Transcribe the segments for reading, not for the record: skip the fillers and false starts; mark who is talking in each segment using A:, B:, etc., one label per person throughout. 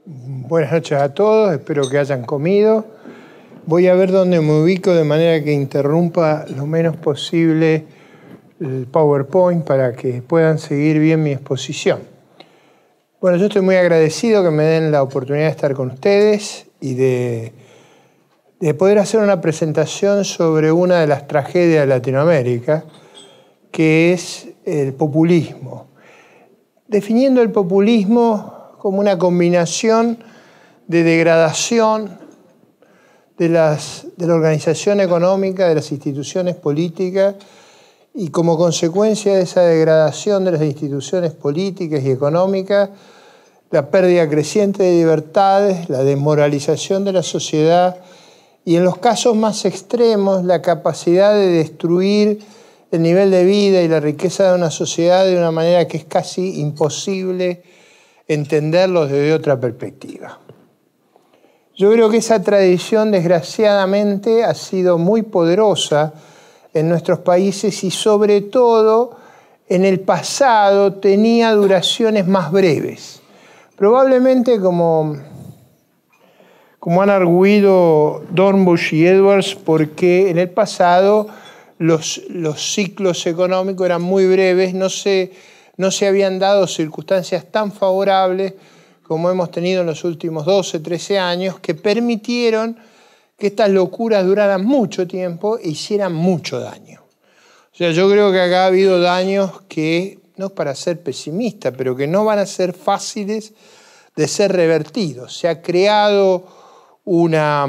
A: Buenas noches a todos, espero que hayan comido. Voy a ver dónde me ubico de manera que interrumpa lo menos posible el PowerPoint para que puedan seguir bien mi exposición. Bueno, yo estoy muy agradecido que me den la oportunidad de estar con ustedes y de poder hacer una presentación sobre una de las tragedias de Latinoamérica, que es el populismo. Definiendo el populismo como una combinación de degradación de la organización económica, de las instituciones políticas, y como consecuencia de esa degradación de las instituciones políticas y económicas, la pérdida creciente de libertades, la desmoralización de la sociedad y, en los casos más extremos, la capacidad de destruir el nivel de vida y la riqueza de una sociedad de una manera que es casi imposible entenderlos desde otra perspectiva. Yo creo que esa tradición, desgraciadamente, ha sido muy poderosa en nuestros países y, sobre todo, en el pasado tenía duraciones más breves. Probablemente, como han arguido Dornbusch y Edwards, porque en el pasado los ciclos económicos eran muy breves, no se habían dado circunstancias tan favorables como hemos tenido en los últimos 12, 13 años, que permitieron que estas locuras duraran mucho tiempo e hicieran mucho daño. O sea, yo creo que acá ha habido daños que, no es para ser pesimista, pero que no van a ser fáciles de ser revertidos. Se ha creado una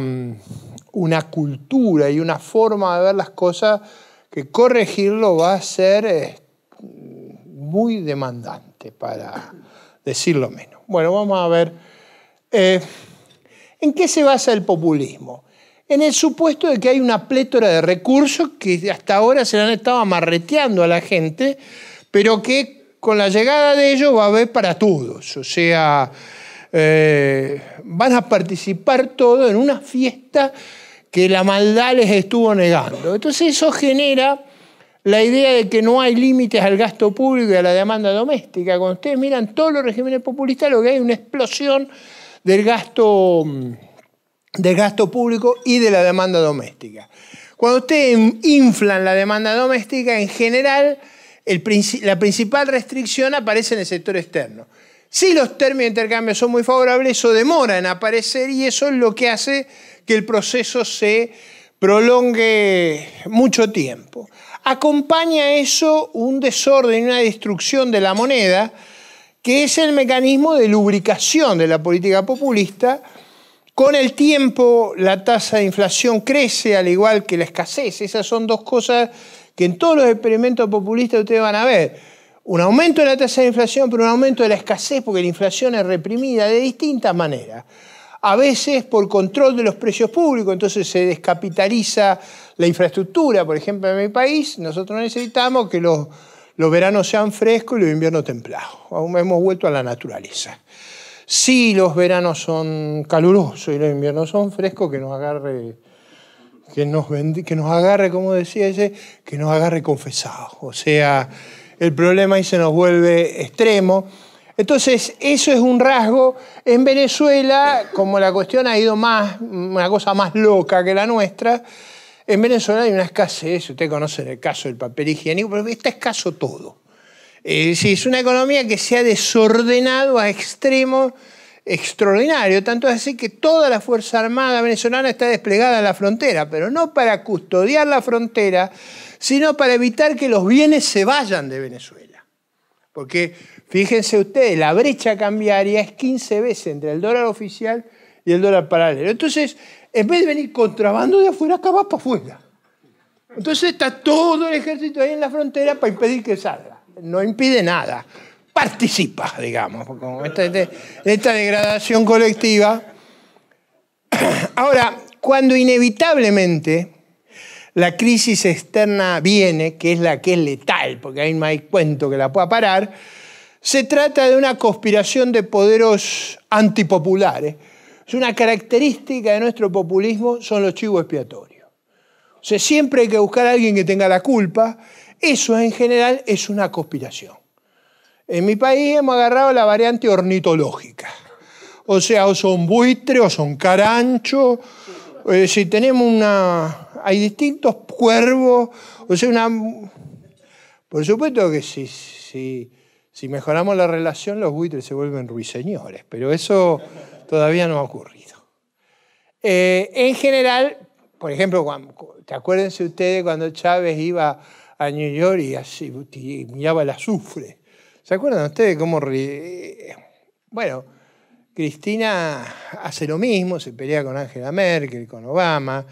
A: cultura y una forma de ver las cosas que corregirlo va a ser muy demandante, para decirlo menos. Bueno, vamos a ver. ¿En qué se basa el populismo? En el supuesto de que hay una plétora de recursos que hasta ahora se le han estado amarreteando a la gente, pero que con la llegada de ellos va a haber para todos. O sea, van a participar todos en una fiesta que la maldad les estuvo negando. Entonces eso genera la idea de que no hay límites al gasto público y a la demanda doméstica. Cuando ustedes miran todos los regímenes populistas, lo que hay es una explosión del gasto público y de la demanda doméstica. Cuando ustedes inflan la demanda doméstica, en general, la principal restricción aparece en el sector externo. Si los términos de intercambio son muy favorables, eso demora en aparecer y eso es lo que hace que el proceso se prolongue mucho tiempo. Acompaña a eso un desorden y una destrucción de la moneda, que es el mecanismo de lubricación de la política populista. Con el tiempo, la tasa de inflación crece, al igual que la escasez. Esas son dos cosas que en todos los experimentos populistas ustedes van a ver. Un aumento de la tasa de inflación, pero un aumento de la escasez, porque la inflación es reprimida de distintas maneras. A veces por control de los precios públicos, entonces se descapitaliza la infraestructura. Por ejemplo, en mi país nosotros necesitamos que los veranos sean frescos y los inviernos templados. Aún hemos vuelto a la naturaleza. Si los veranos son calurosos y los inviernos son frescos, que nos agarre, como decía ese, que nos agarre confesados. O sea, el problema ahí se nos vuelve extremo. Entonces, eso es un rasgo. En Venezuela, como la cuestión ha ido una cosa más loca que la nuestra, en Venezuela hay una escasez. Ustedes conocen el caso del papel higiénico, pero está escaso todo. Es una economía que se ha desordenado a extremos extraordinarios. Tanto es así que toda la Fuerza Armada venezolana está desplegada en la frontera, pero no para custodiar la frontera, sino para evitar que los bienes se vayan de Venezuela. Porque fíjense ustedes, la brecha cambiaria es 15 veces entre el dólar oficial y el dólar paralelo. Entonces, en vez de venir contrabando de afuera, acá va para afuera. Entonces está todo el ejército ahí en la frontera para impedir que salga. No impide nada, participa, digamos, con esta degradación colectiva. Ahora, cuando inevitablemente la crisis externa viene, que es la que es letal, porque ahí no hay cuento que la pueda parar, se trata de una conspiración de poderes antipopulares. Es una característica de nuestro populismo, son los chivos expiatorios. O sea, siempre hay que buscar a alguien que tenga la culpa. Eso en general es una conspiración. En mi país hemos agarrado la variante ornitológica. O sea, o son buitres o son caranchos. Si tenemos hay distintos cuervos. O sea, por supuesto que si mejoramos la relación, los buitres se vuelven ruiseñores, pero eso todavía no ha ocurrido. En general, por ejemplo, acuérdense ustedes cuando Chávez iba a New York y miraba el azufre. ¿Se acuerdan ustedes cómo bueno, Cristina hace lo mismo, se pelea con Angela Merkel, con Obama,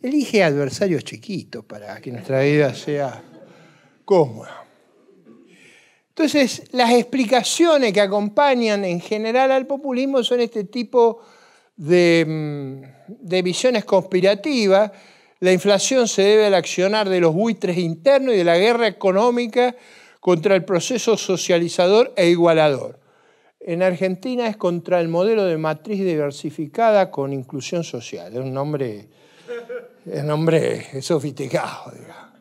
A: elige adversarios chiquitos para que nuestra vida sea cómoda. Entonces, las explicaciones que acompañan en general al populismo son este tipo de visiones conspirativas. La inflación se debe al accionar de los buitres internos y de la guerra económica contra el proceso socializador e igualador. En Argentina es contra el modelo de matriz diversificada con inclusión social. Es un nombre sofisticado, digamos.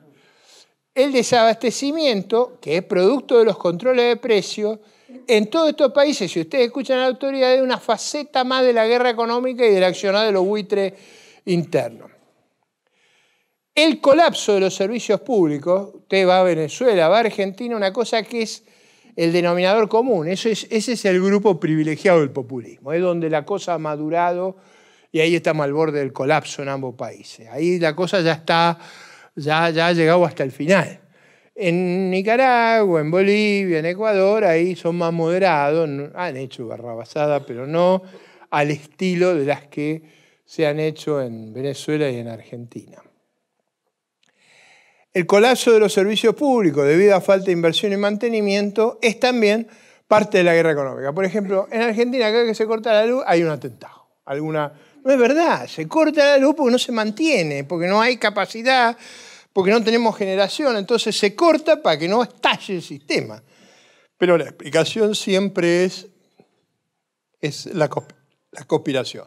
A: El desabastecimiento, que es producto de los controles de precios, en todos estos países, si ustedes escuchan a la autoridad, es una faceta más de la guerra económica y del accionar de los buitres internos. El colapso de los servicios públicos, usted va a Venezuela, va a Argentina, una cosa que es el denominador común, ese es el grupo privilegiado del populismo, es donde la cosa ha madurado y ahí estamos al borde del colapso en ambos países. Ahí la cosa ya ha llegado hasta el final. En Nicaragua, en Bolivia, en Ecuador, ahí son más moderados, han hecho barrabasada, pero no al estilo de las que se han hecho en Venezuela y en Argentina. El colapso de los servicios públicos debido a falta de inversión y mantenimiento es también parte de la guerra económica. Por ejemplo, en Argentina, cada vez que se corta la luz, hay un atentado. No es verdad, se corta la luz porque no se mantiene, porque no hay capacidad, porque no tenemos generación, entonces se corta para que no estalle el sistema. Pero la explicación siempre es la conspiración.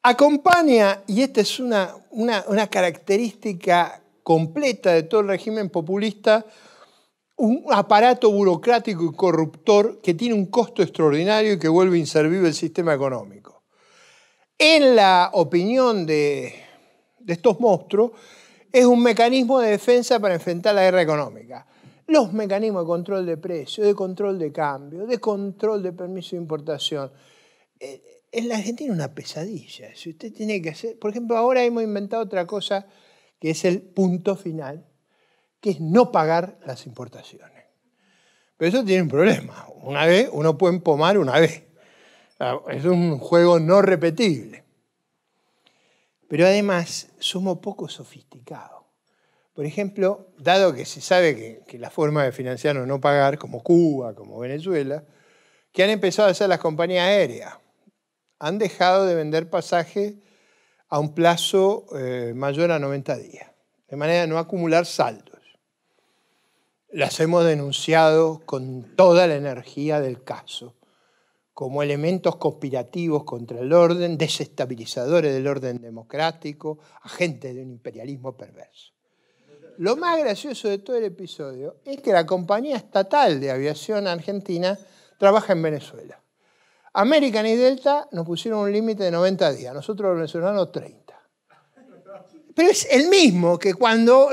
A: Acompaña, y esta es una característica completa de todo el régimen populista, un aparato burocrático y corruptor que tiene un costo extraordinario y que vuelve inservible el sistema económico. En la opinión de estos monstruos, es un mecanismo de defensa para enfrentar la guerra económica. Los mecanismos de control de precios, de control de cambio, de control de permiso de importación. En la Argentina es una pesadilla. Si usted tiene que hacer, por ejemplo, ahora hemos inventado otra cosa que es el punto final, que es no pagar las importaciones. Pero eso tiene un problema. Una vez, uno puede empomar una vez. Es un juego no repetible. Pero además, somos poco sofisticados. Por ejemplo, dado que se sabe que la forma de financiar o no pagar, como Cuba, como Venezuela, que han empezado a hacer las compañías aéreas. Han dejado de vender pasajes a un plazo mayor a 90 días, de manera de no acumular saldos. Las hemos denunciado con toda la energía del caso, como elementos conspirativos contra el orden, desestabilizadores del orden democrático, agentes de un imperialismo perverso. Lo más gracioso de todo el episodio es que la compañía estatal de aviación argentina trabaja en Venezuela. American y Delta nos pusieron un límite de 90 días, nosotros los venezolanos 30. Pero es el mismo que cuando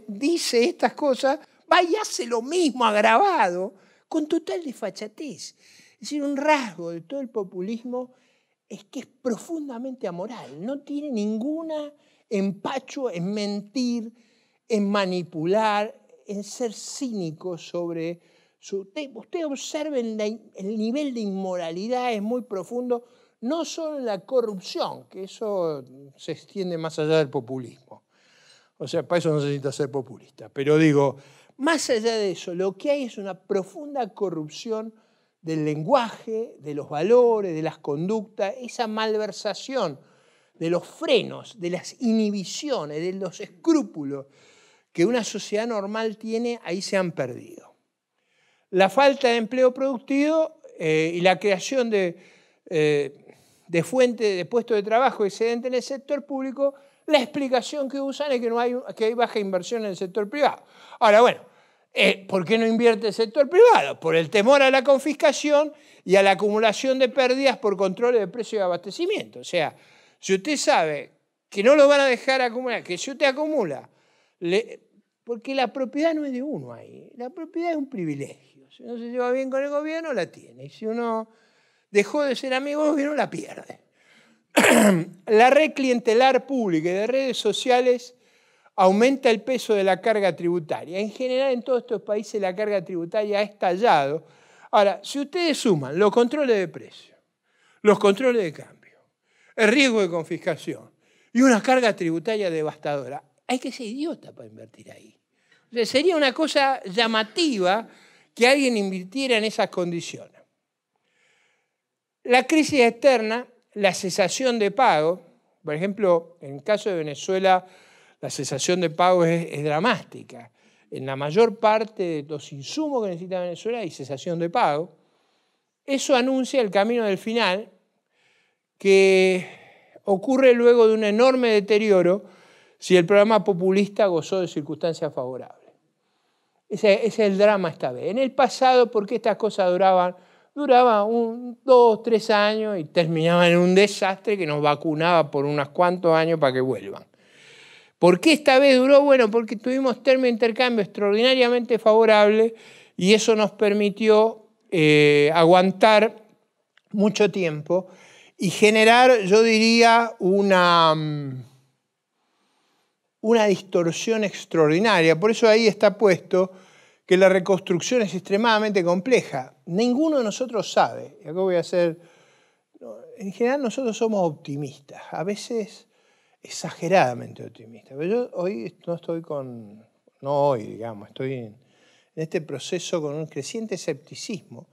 A: dice estas cosas, va y hace lo mismo agravado, con total desfachatez. Es decir, un rasgo de todo el populismo es que es profundamente amoral, no tiene ningún empacho en mentir, en manipular, en ser cínico sobre Usted observen el nivel de inmoralidad es muy profundo, no solo en la corrupción, que eso se extiende más allá del populismo. O sea, para eso no se necesita ser populista. Pero digo, más allá de eso, lo que hay es una profunda corrupción del lenguaje, de los valores, de las conductas, esa malversación de los frenos, de las inhibiciones, de los escrúpulos que una sociedad normal tiene, ahí se han perdido. La falta de empleo productivo y la creación de fuentes de puestos de trabajo excedentes en el sector público, la explicación que usan es que hay baja inversión en el sector privado. Ahora, bueno, ¿Por qué no invierte el sector privado? Por el temor a la confiscación y a la acumulación de pérdidas por controles de precios de abastecimiento. O sea, si usted sabe que no lo van a dejar acumular, que si usted acumula, porque la propiedad no es de uno ahí, la propiedad es un privilegio. Si uno se lleva bien con el gobierno, la tiene. Y si uno dejó de ser amigo del gobierno, la pierde. La red clientelar pública y de redes sociales aumenta el peso de la carga tributaria. En general, en todos estos países la carga tributaria ha estallado. Ahora, si ustedes suman los controles de precio, los controles de cambio, el riesgo de confiscación y una carga tributaria devastadora, hay que ser idiota para invertir ahí. O sea, sería una cosa llamativa que alguien invirtiera en esas condiciones. La crisis externa, la cesación de pago, por ejemplo, en el caso de Venezuela, la cesación de pago es dramática. En la mayor parte de los insumos que necesita Venezuela hay cesación de pago. Eso anuncia el camino del final, que ocurre luego de un enorme deterioro si el programa populista gozó de circunstancias favorables. Ese es el drama esta vez. En el pasado, ¿por qué estas cosas duraban 2, 3 años y terminaban en un desastre que nos vacunaba por unos cuantos años para que vuelvan? ¿Por qué esta vez duró? Bueno, porque tuvimos términos de intercambio extraordinariamente favorables y eso nos permitió aguantar mucho tiempo y generar, yo diría, una distorsión extraordinaria. Por eso ahí está puesto que la reconstrucción es extremadamente compleja. Ninguno de nosotros sabe, y acá voy a hacer, en general nosotros somos optimistas, a veces exageradamente optimistas. Pero yo hoy no estoy estoy en este proceso con un creciente escepticismo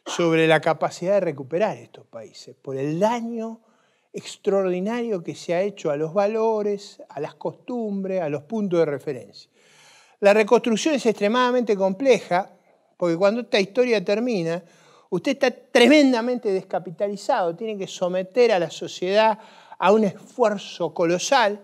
A: sobre la capacidad de recuperar estos países, por el daño extraordinario que se ha hecho a los valores, a las costumbres, a los puntos de referencia. La reconstrucción es extremadamente compleja, porque cuando esta historia termina, usted está tremendamente descapitalizado, tiene que someter a la sociedad a un esfuerzo colosal,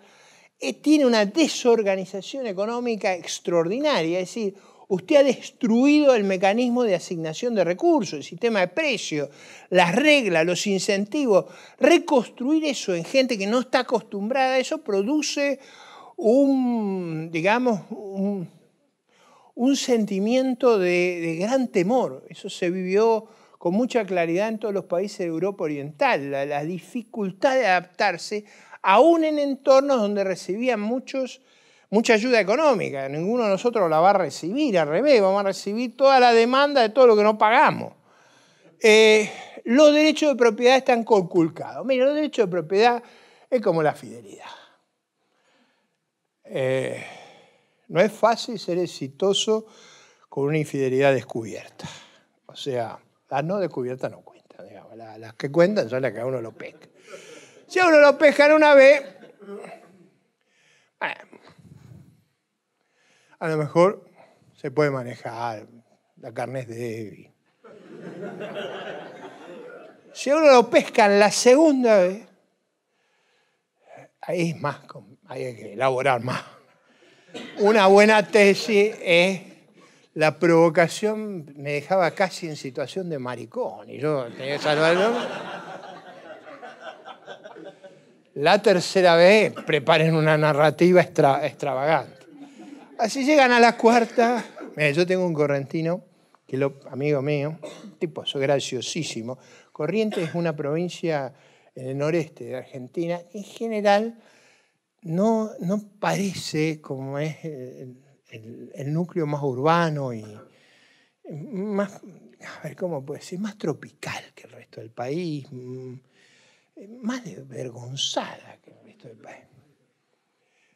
A: tiene una desorganización económica extraordinaria, es decir, usted ha destruido el mecanismo de asignación de recursos, el sistema de precios, las reglas, los incentivos. Reconstruir eso en gente que no está acostumbrada a eso produce un sentimiento de gran temor. Eso se vivió con mucha claridad en todos los países de Europa Oriental, la dificultad de adaptarse, aún en entornos donde recibían mucha ayuda económica. Ninguno de nosotros la va a recibir, al revés, vamos a recibir toda la demanda de todo lo que no pagamos. Los derechos de propiedad están conculcados. Mira, los derechos de propiedad es como la fidelidad. No es fácil ser exitoso con una infidelidad descubierta. O sea, las no descubiertas no cuentan, digamos. Las que cuentan son las que a uno lo pesca. Si a uno lo pescan una vez, a lo mejor se puede manejar, la carne es débil. Si a uno lo pescan la segunda vez, ahí es más, ahí hay que elaborar más. Una buena tesis es la provocación, me dejaba casi en situación de maricón y yo tenía que salvarlo. La tercera vez preparen una narrativa extravagante. Así llegan a la cuarta. Mira, yo tengo un correntino, amigo mío, tipo, soy graciosísimo. Corrientes es una provincia en el noreste de Argentina. En general no parece como es el núcleo más urbano y más, a ver cómo puede ser, más tropical que el resto del país, más desvergonzada que el resto del país.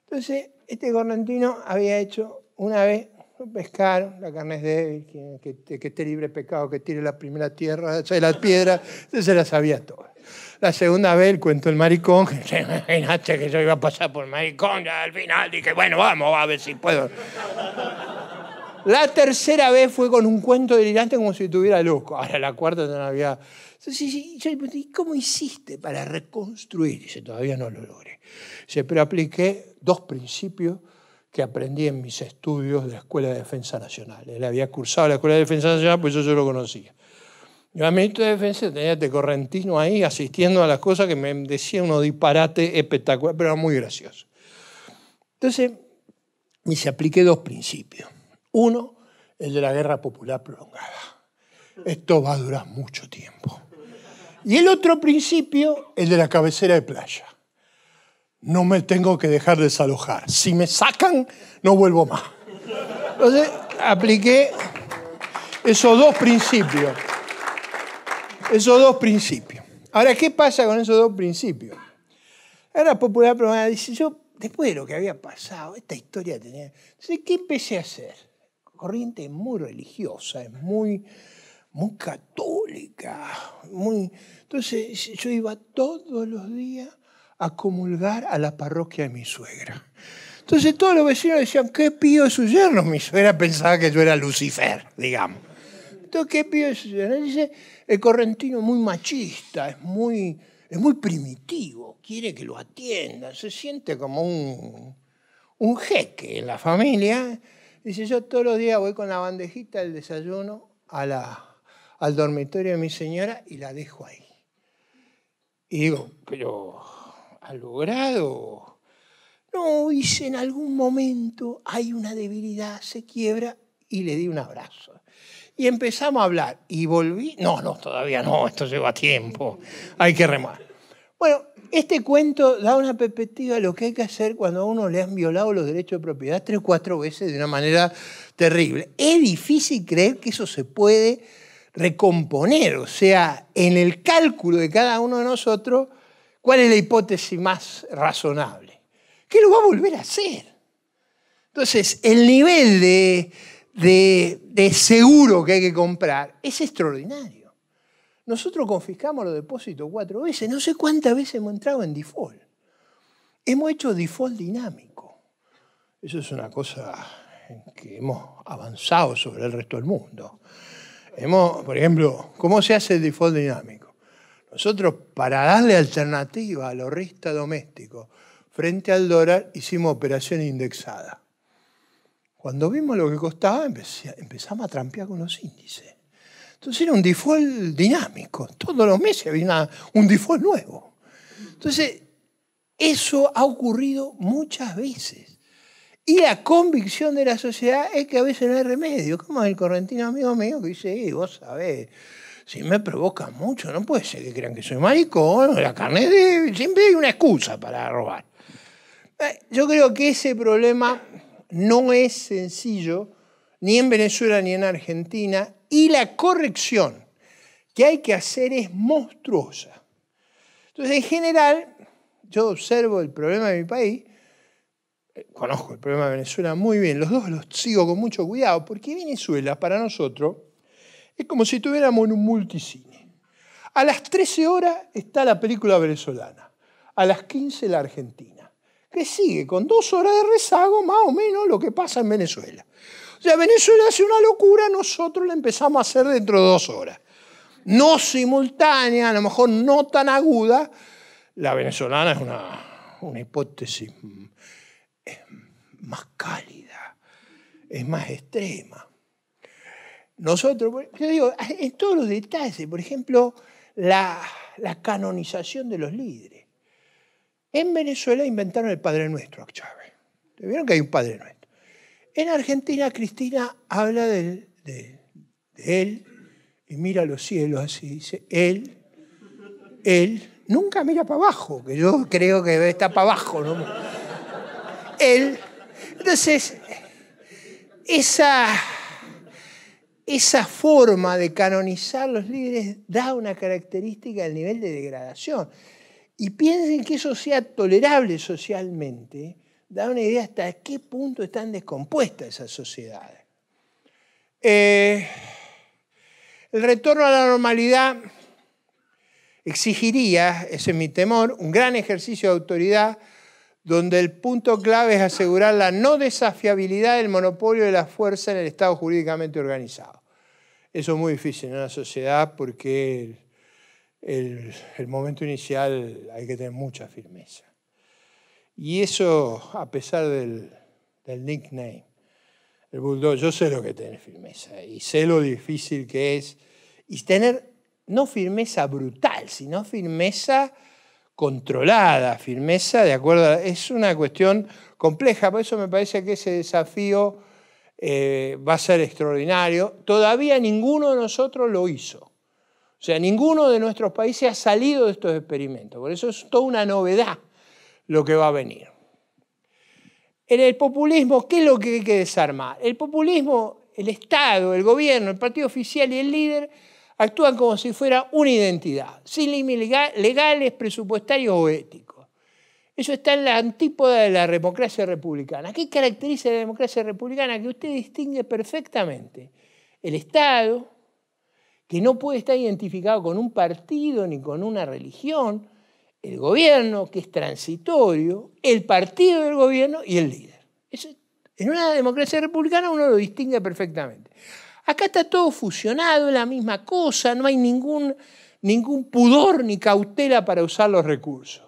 A: Entonces, este correntino había hecho una vez, lo pescaron, la carne es débil, que esté libre de pecado, que tire la primera tierra, eche las piedras, entonces se las sabía todas. La segunda vez, el cuento del maricón, que imaginaste que yo iba a pasar por maricón, ya al final dije, bueno, vamos a ver si puedo. La tercera vez fue con un cuento delirante como si estuviera loco. Ahora la cuarta no había... ¿Y cómo hiciste para reconstruir? Dice, todavía no lo logré. Dice, pero apliqué 2 principios que aprendí en mis estudios de la Escuela de Defensa Nacional. Él había cursado la Escuela de Defensa Nacional, pues yo lo conocía. El ministro de Defensa tenía este correntino ahí asistiendo a las cosas que me decía unos disparates espectaculares, pero era muy gracioso. Entonces, me apliqué 2 principios. Uno, el de la guerra popular prolongada. Esto va a durar mucho tiempo. Y el otro principio, el de la cabecera de playa. No me tengo que dejar desalojar. Si me sacan, no vuelvo más. Entonces, apliqué esos 2 principios. Esos 2 principios. Ahora, ¿qué pasa con esos 2 principios? La guerra popular prolongada dice, yo, después de lo que había pasado, esta historia tenía... Entonces, ¿qué empecé a hacer? Corriente muy religiosa, es muy católica. Entonces, yo iba todos los días a comulgar a la parroquia de mi suegra. Entonces, todos los vecinos decían, ¿qué pío de su yerno? Mi suegra pensaba que yo era Lucifer, digamos. Entonces, ¿qué pío de su yerno? Dice, el correntino es muy machista, es muy primitivo, quiere que lo atiendan, se siente como un jeque en la familia. Dice, yo todos los días voy con la bandejita del desayuno al dormitorio de mi señora y la dejo ahí. Y digo, pero ¿ha logrado? No, dice, en algún momento hay una debilidad, se quiebra y le di un abrazo. Y empezamos a hablar y volví. No, todavía no, esto lleva tiempo, hay que remar. Bueno, este cuento da una perspectiva de lo que hay que hacer cuando a uno le han violado los derechos de propiedad 3 o 4 veces de una manera terrible. Es difícil creer que eso se puede recomponer, o sea, en el cálculo de cada uno de nosotros, ¿cuál es la hipótesis más razonable? Que lo va a volver a hacer. Entonces, el nivel de seguro que hay que comprar es extraordinario. Nosotros confiscamos los depósitos 4 veces, no sé cuántas veces hemos entrado en default. Hemos hecho default dinámico. Eso es una cosa en que hemos avanzado sobre el resto del mundo. Por ejemplo, ¿cómo se hace el default dinámico? Nosotros, para darle alternativa al ahorrista doméstico frente al dólar, hicimos operación indexada. Cuando vimos lo que costaba, empezamos a trampear con los índices. Entonces era un default dinámico. Todos los meses había un default nuevo. Entonces, eso ha ocurrido muchas veces. Y la convicción de la sociedad es que a veces no hay remedio. Como el correntino amigo mío que dice, vos sabés, si me provoca mucho, no puede ser que crean que soy maricón, la carne es débil, siempre hay una excusa para robar. Yo creo que ese problema no es sencillo, ni en Venezuela ni en Argentina, y la corrección que hay que hacer es monstruosa. Entonces, en general, yo observo el problema de mi país, conozco el problema de Venezuela muy bien, los dos los sigo con mucho cuidado, porque Venezuela, para nosotros, es como si tuviéramos un multicine. A las 13 horas está la película venezolana, a las 15 la argentina, que sigue con 2 horas de rezago, más o menos lo que pasa en Venezuela. O sea, Venezuela hace una locura, nosotros la empezamos a hacer dentro de 2 horas. No simultánea, a lo mejor no tan aguda. La venezolana es una hipótesis más cálida, es más extrema. Nosotros, yo digo, en todos los detalles, por ejemplo, la canonización de los líderes. En Venezuela inventaron el Padre Nuestro a Chávez. ¿Vieron que hay un Padre Nuestro? En Argentina, Cristina habla de él y mira los cielos así, dice, él, nunca mira para abajo, que yo creo que está para abajo, ¿no? Él. Entonces, esa forma de canonizar los líderes da una característica del nivel de degradación. Y piensen que eso sea tolerable socialmente, da una idea hasta qué punto están descompuestas esas sociedades. El retorno a la normalidad exigiría, ese es mi temor, un gran ejercicio de autoridad donde el punto clave es asegurar la no desafiabilidad del monopolio de la fuerza en el Estado jurídicamente organizado. Eso es muy difícil en una sociedad porque el momento inicial hay que tener mucha firmeza. Y eso, a pesar del del nickname. El bulldog, yo sé lo que tiene firmeza y sé lo difícil que es. Y tener no firmeza brutal, sino firmeza controlada, firmeza de acuerdo. Es una cuestión compleja, por eso me parece que ese desafío va a ser extraordinario. Todavía ninguno de nosotros lo hizo. O sea, ninguno de nuestros países ha salido de estos experimentos. Por eso es toda una novedad lo que va a venir. En el populismo, ¿qué es lo que hay que desarmar? El populismo, el Estado, el gobierno, el partido oficial y el líder actúan como si fuera una identidad, sin límites legales, presupuestarios o éticos. Eso está en la antípoda de la democracia republicana. ¿Qué caracteriza la democracia republicana? Que usted distingue perfectamente el Estado, que no puede estar identificado con un partido ni con una religión, el gobierno, que es transitorio, el partido del gobierno y el líder. Eso, en una democracia republicana uno lo distingue perfectamente. Acá está todo fusionado, es la misma cosa, no hay ningún pudor ni cautela para usar los recursos.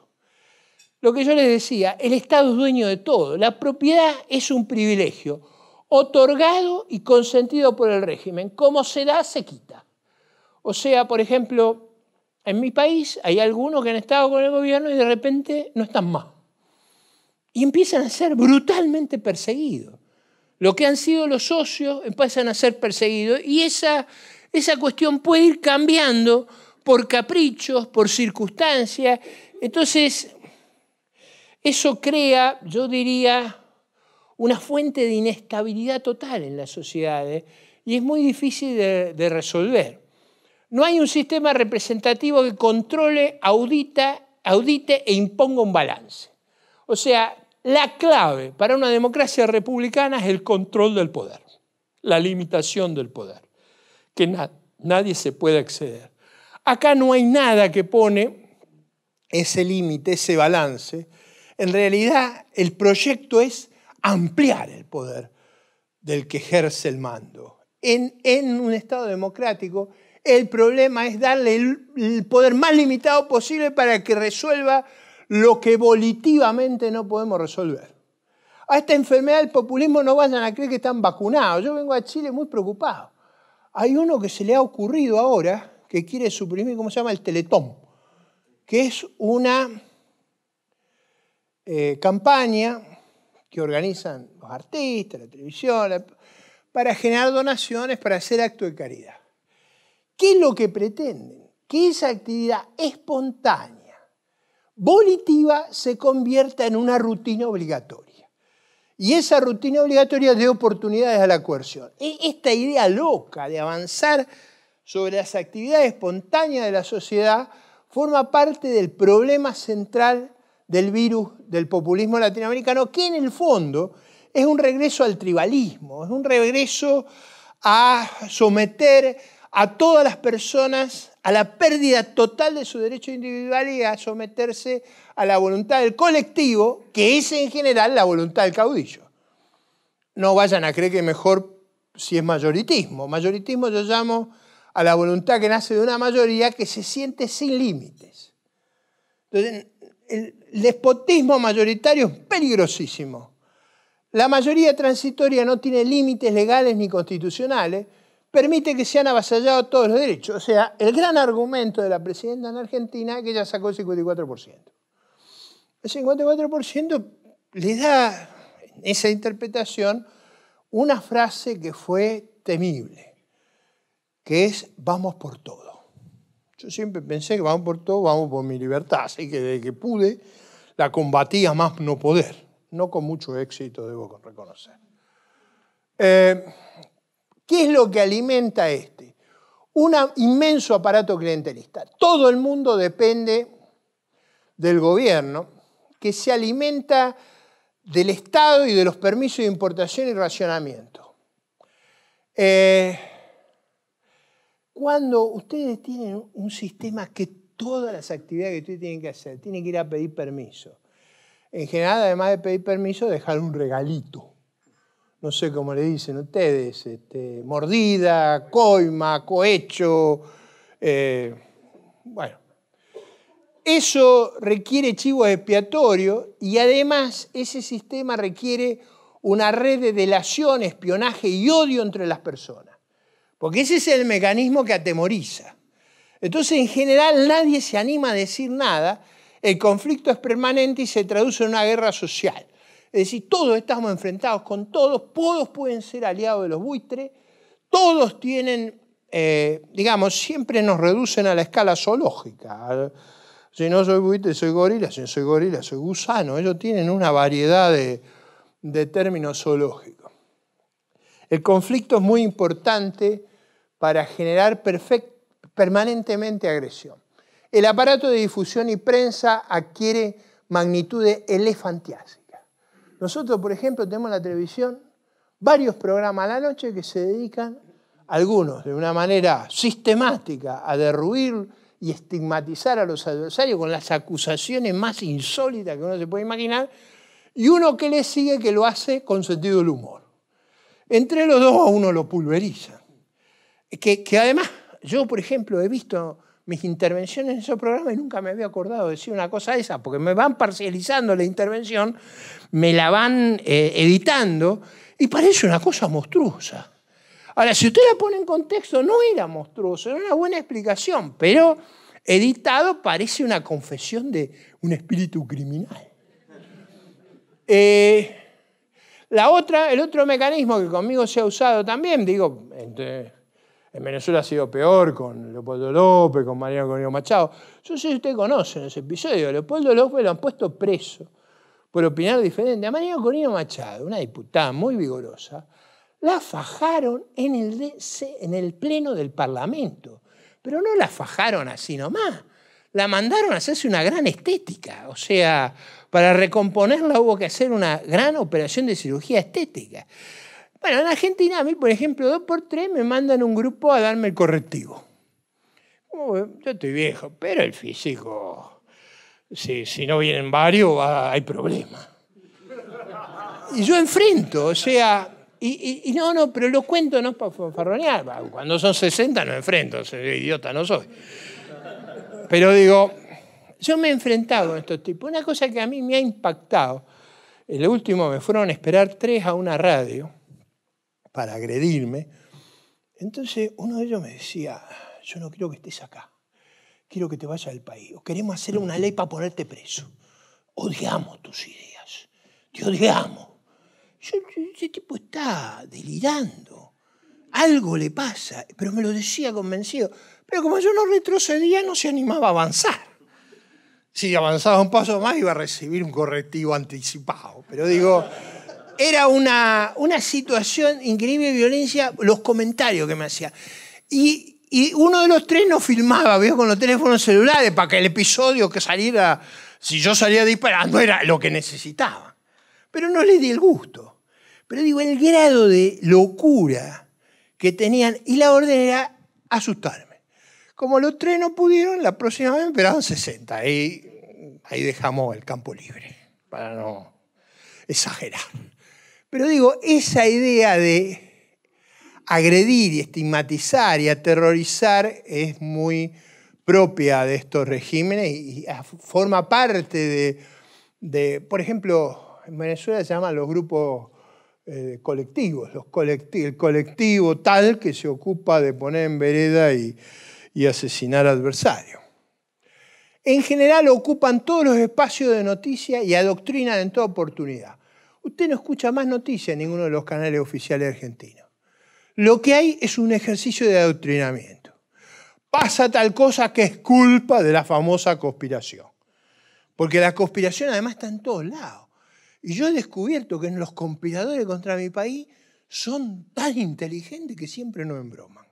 A: Lo que yo les decía, el Estado es dueño de todo. La propiedad es un privilegio otorgado y consentido por el régimen. Como se da, se quita. O sea, por ejemplo, en mi país hay algunos que han estado con el gobierno y de repente no están más. Y empiezan a ser brutalmente perseguidos. Lo que han sido los socios empiezan a ser perseguidos y esa cuestión puede ir cambiando por caprichos, por circunstancias. Entonces, eso crea, yo diría, una fuente de inestabilidad total en las sociedades y es muy difícil de resolver. No hay un sistema representativo que controle, audite e imponga un balance. O sea, la clave para una democracia republicana es el control del poder, la limitación del poder, que nadie se puede exceder. Acá no hay nada que pone ese límite, ese balance. En realidad, el proyecto es ampliar el poder del que ejerce el mando. En un Estado democrático, el problema es darle el poder más limitado posible para que resuelva lo que volitivamente no podemos resolver. A esta enfermedad del populismo no vayan a creer que están vacunados. Yo vengo a Chile muy preocupado. Hay uno que se le ha ocurrido ahora que quiere suprimir, ¿cómo se llama? El Teletón, que es una campaña que organizan los artistas, la televisión, para generar donaciones, para hacer actos de caridad. ¿Qué es lo que pretenden? Que esa actividad espontánea, volitiva, se convierta en una rutina obligatoria. Y esa rutina obligatoria dé oportunidades a la coerción. Esta idea loca de avanzar sobre las actividades espontáneas de la sociedad forma parte del problema central del virus del populismo latinoamericano, que en el fondo es un regreso al tribalismo, es un regreso a someter a todas las personas a la pérdida total de su derecho individual y a someterse a la voluntad del colectivo, que es en general la voluntad del caudillo. No vayan a creer que mejor si es mayoritismo. Mayoritismo yo llamo a la voluntad que nace de una mayoría que se siente sin límites. Entonces, el despotismo mayoritario es peligrosísimo. La mayoría transitoria no tiene límites legales ni constitucionales, permite que sean avasallados todos los derechos. O sea, el gran argumento de la presidenta en Argentina es que ella sacó el 54%. El 54% le da, en esa interpretación, una frase que fue temible, que es vamos por todo. Yo siempre pensé que vamos por todo, vamos por mi libertad, así que desde que pude la combatía más no poder, no con mucho éxito, debo reconocer. ¿Qué es lo que alimenta un inmenso aparato clientelista? Todo el mundo depende del gobierno, que se alimenta del Estado y de los permisos de importación y racionamiento. Cuando ustedes tienen un sistema que todas las actividades que ustedes tienen que hacer, tienen que ir a pedir permiso. En general, además de pedir permiso, dejar un regalito. No sé cómo le dicen ustedes, mordida, coima, cohecho. Bueno, eso requiere chivos expiatorios y además ese sistema requiere una red de delación, espionaje y odio entre las personas. Porque ese es el mecanismo que atemoriza. Entonces, en general, nadie se anima a decir nada. El conflicto es permanente y se traduce en una guerra social. Es decir, todos estamos enfrentados con todos pueden ser aliados de los buitres, todos tienen, digamos, siempre nos reducen a la escala zoológica. Si no soy buitre, soy gorila, si no soy gorila, soy gusano. Ellos tienen una variedad de términos zoológicos. El conflicto es muy importante para generar permanentemente agresión. El aparato de difusión y prensa adquiere magnitudes elefantiásicas. Nosotros, por ejemplo, tenemos en la televisión varios programas a la noche que se dedican, algunos de una manera sistemática, a derruir y estigmatizar a los adversarios con las acusaciones más insólitas que uno se puede imaginar, y uno que le sigue que lo hace con sentido del humor. Entre los dos a uno lo pulverizan. Que además, yo, por ejemplo, he visto mis intervenciones en esos programas y nunca me había acordado de decir una cosa de esa, porque me van parcializando la intervención, me la van editando y parece una cosa monstruosa. Ahora, si usted la pone en contexto, no era monstruoso, era una buena explicación, pero editado parece una confesión de un espíritu criminal. El otro mecanismo que conmigo se ha usado también, digo, en Venezuela ha sido peor con Leopoldo López, con Mariano Corina Machado. Yo sé si usted conoce ese episodio. Leopoldo López lo han puesto preso por opinar diferente. A Mariano Corina Machado, una diputada muy vigorosa, la fajaron en el pleno del Parlamento. Pero no la fajaron así nomás. La mandaron a hacerse una gran estética. O sea, para recomponerla hubo que hacer una gran operación de cirugía estética. Bueno, en Argentina, a mí, por ejemplo, 2x3 me mandan un grupo a darme el correctivo. Yo estoy viejo, pero el físico, si no vienen varios, hay problema. Y yo enfrento, o sea, y no, pero lo cuento no para farronear. Cuando son 60 no enfrento, idiota no soy. Pero digo, yo me he enfrentado con estos tipos. Una cosa que a mí me ha impactado, el último me fueron a esperar 3 a una radio para agredirme. Entonces uno de ellos me decía, yo no quiero que estés acá, quiero que te vayas del país, o queremos hacer una ley para ponerte preso. Odiamos tus ideas, te odiamos. Ese tipo está delirando, algo le pasa, pero me lo decía convencido. Pero como yo no retrocedía, no se animaba a avanzar. Si avanzaba un paso más, iba a recibir un correctivo anticipado. Pero digo, era una situación increíble de violencia, los comentarios que me hacía. Y uno de los 3 nos filmaba, ¿vio? Con los teléfonos celulares para que el episodio que saliera, si yo salía disparando, era lo que necesitaba. Pero no le di el gusto. Pero digo, el grado de locura que tenían, y la orden era asustarme. Como los 3 no pudieron, la próxima vez esperaban 60. Ahí dejamos el campo libre, para no exagerar. Pero digo, esa idea de agredir y estigmatizar y aterrorizar es muy propia de estos regímenes y forma parte de, por ejemplo, en Venezuela se llaman los grupos colectivos, el colectivo tal que se ocupa de poner en vereda y asesinar adversarios. En general ocupan todos los espacios de noticias y adoctrinan en toda oportunidad. Usted no escucha más noticias en ninguno de los canales oficiales argentinos. Lo que hay es un ejercicio de adoctrinamiento. Pasa tal cosa que es culpa de la famosa conspiración. Porque la conspiración además está en todos lados. Y yo he descubierto que los conspiradores contra mi país son tan inteligentes que siempre nos embroman.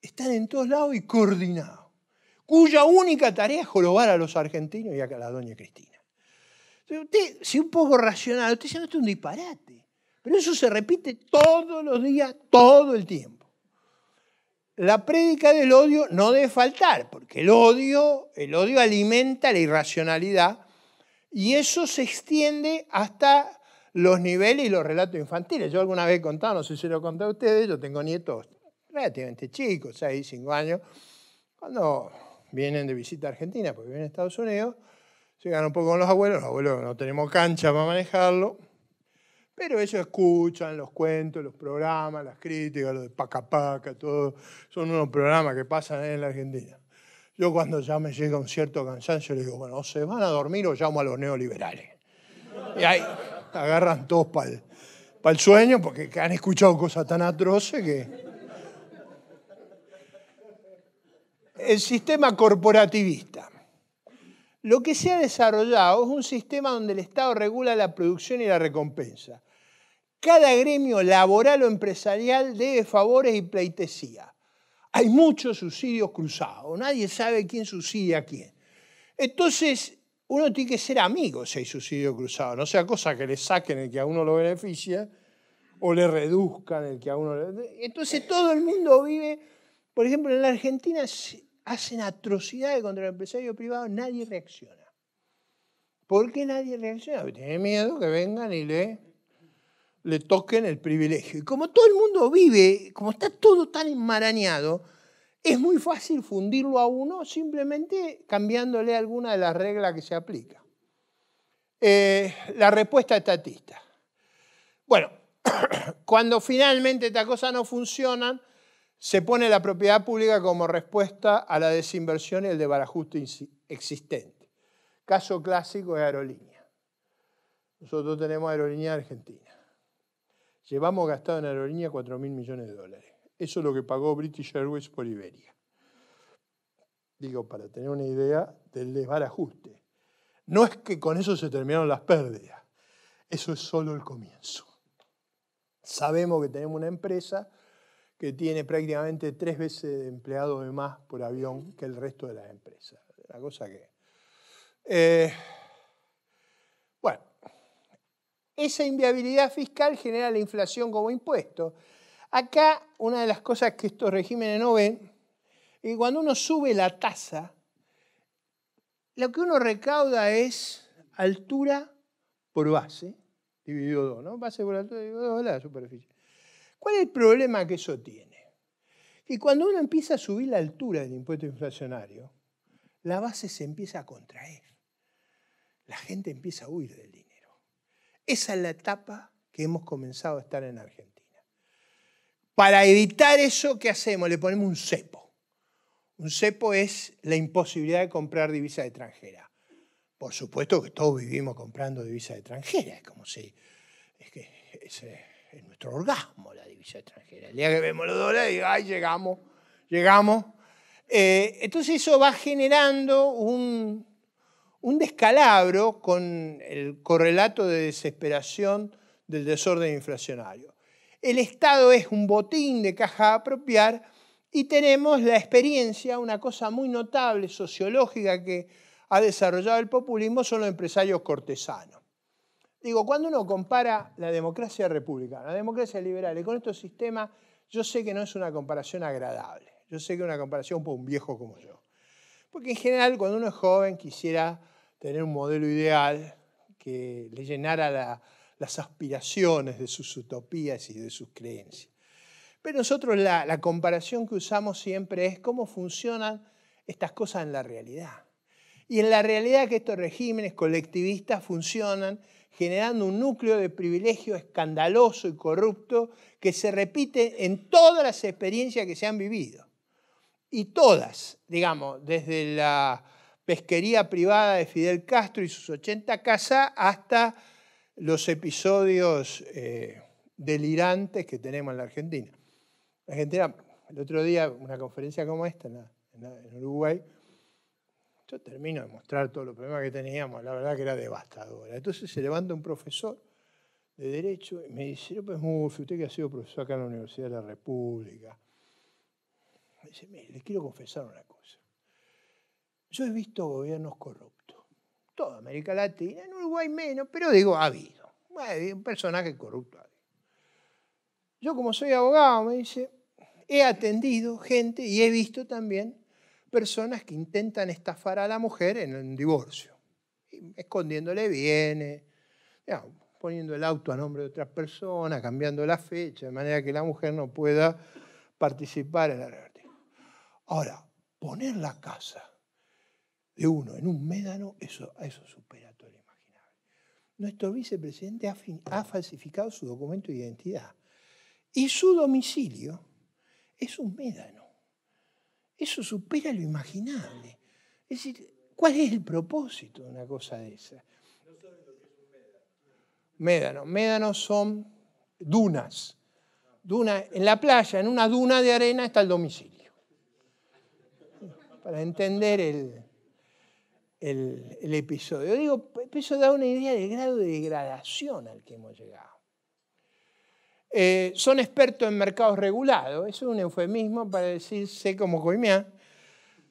A: Están en todos lados y coordinados, cuya única tarea es jorobar a los argentinos y a la doña Cristina. Usted, si un poco racional, usted dice, no, esto es un disparate. Pero eso se repite todos los días, todo el tiempo. La prédica del odio no debe faltar, porque el odio alimenta la irracionalidad y eso se extiende hasta los niveles y los relatos infantiles. Yo alguna vez he contado, no sé si lo conté a ustedes, yo tengo nietos relativamente chicos, 6, 5 años, cuando vienen de visita a Argentina, porque viven a Estados Unidos, llegan un poco con los abuelos no tenemos cancha para manejarlo, Pero ellos escuchan los cuentos, los programas, las críticas, los de Paca Paca, todo. Son unos programas que pasan en la Argentina. Yo cuando ya me llega un cierto cansancio, le digo, bueno, o se van a dormir o llamo a los neoliberales. Y ahí agarran todos para el sueño porque han escuchado cosas tan atroces que... El sistema corporativista. Lo que se ha desarrollado es un sistema donde el Estado regula la producción y la recompensa. Cada gremio laboral o empresarial debe favores y pleitesía. Hay muchos subsidios cruzados, nadie sabe quién subsidia a quién. Entonces, uno tiene que ser amigo si hay subsidio cruzado, no sea cosa que le saquen el que a uno lo beneficia o le reduzcan el que a uno le... Entonces todo el mundo vive, por ejemplo, en la Argentina hacen atrocidades contra el empresario privado, nadie reacciona. ¿Por qué nadie reacciona? Porque tiene miedo que vengan y le toquen el privilegio. Y como todo el mundo vive, como está todo tan enmarañado, es muy fácil fundirlo a uno simplemente cambiándole alguna de las reglas que se aplica. La respuesta estatista. Bueno, cuando finalmente estas cosas no funcionan, se pone la propiedad pública como respuesta a la desinversión y el desbarajuste existente. Caso clásico es aerolínea. Nosotros tenemos aerolínea argentina. Llevamos gastado en aerolínea 4.000 millones de dólares. Eso es lo que pagó British Airways por Iberia. Digo, para tener una idea del desbarajuste. No es que con eso se terminaron las pérdidas. Eso es solo el comienzo. Sabemos que tenemos una empresa que tiene prácticamente 3 veces de empleados de más por avión que el resto de las empresas. La cosa que... bueno, esa inviabilidad fiscal genera la inflación como impuesto. Acá, una de las cosas que estos regímenes no ven, es que cuando uno sube la tasa, lo que uno recauda es altura por base, dividido 2, ¿no? Base por altura, dividido 2 es la superficie. ¿Cuál es el problema que eso tiene? Que cuando uno empieza a subir la altura del impuesto inflacionario, la base se empieza a contraer. La gente empieza a huir del dinero. Esa es la etapa que hemos comenzado a estar en Argentina. Para evitar eso, ¿qué hacemos? Le ponemos un cepo. Un cepo es la imposibilidad de comprar divisas extranjeras. Por supuesto que todos vivimos comprando divisas extranjeras. Es como si... es nuestro orgasmo la divisa extranjera. El día que vemos los dólares, digo, ¡ay, llegamos! Entonces eso va generando un descalabro con el correlato de desesperación del desorden inflacionario. El Estado es un botín de caja a apropiar y tenemos la experiencia, una cosa muy notable, sociológica, que ha desarrollado el populismo, son los empresarios cortesanos. Digo, cuando uno compara la democracia republicana, la democracia liberal y con estos sistemas, yo sé que no es una comparación agradable. Yo sé que es una comparación por un viejo como yo. Porque en general, cuando uno es joven, quisiera tener un modelo ideal que le llenara las aspiraciones de sus utopías y de sus creencias. Pero nosotros la comparación que usamos siempre es cómo funcionan estas cosas en la realidad. Y en la realidad que estos regímenes colectivistas funcionan generando un núcleo de privilegio escandaloso y corrupto que se repite en todas las experiencias que se han vivido. Y todas, digamos, desde la pesquería privada de Fidel Castro y sus 80 casas hasta los episodios delirantes que tenemos en la Argentina. La Argentina, el otro día, una conferencia como esta en Uruguay, yo termino de mostrar todos los problemas que teníamos, la verdad que era devastadora. Entonces se levanta un profesor de Derecho y me dice, López Murphy, usted que ha sido profesor acá en la Universidad de la República, me dice, mire, les quiero confesar una cosa. Yo he visto gobiernos corruptos, toda América Latina, en Uruguay menos, pero digo, ha habido un personaje corrupto. Yo como soy abogado, me dice, he atendido gente y he visto también personas que intentan estafar a la mujer en un divorcio, escondiéndole bienes, digamos, poniendo el auto a nombre de otra persona, cambiando la fecha, de manera que la mujer no pueda participar en la revertición. Ahora, poner la casa de uno en un médano, eso supera todo lo imaginable. nuestro vicepresidente ha falsificado su documento de identidad. Y su domicilio es un médano. Eso supera lo imaginable. Es decir, ¿cuál es el propósito de una cosa de esa? No saben lo que es un médano. Médanos son dunas. En la playa, en una duna de arena, está el domicilio. Para entender el episodio. Digo, eso da una idea del grado de degradación al que hemos llegado. Son expertos en mercados regulados. Eso es un eufemismo para decir sé como coimea.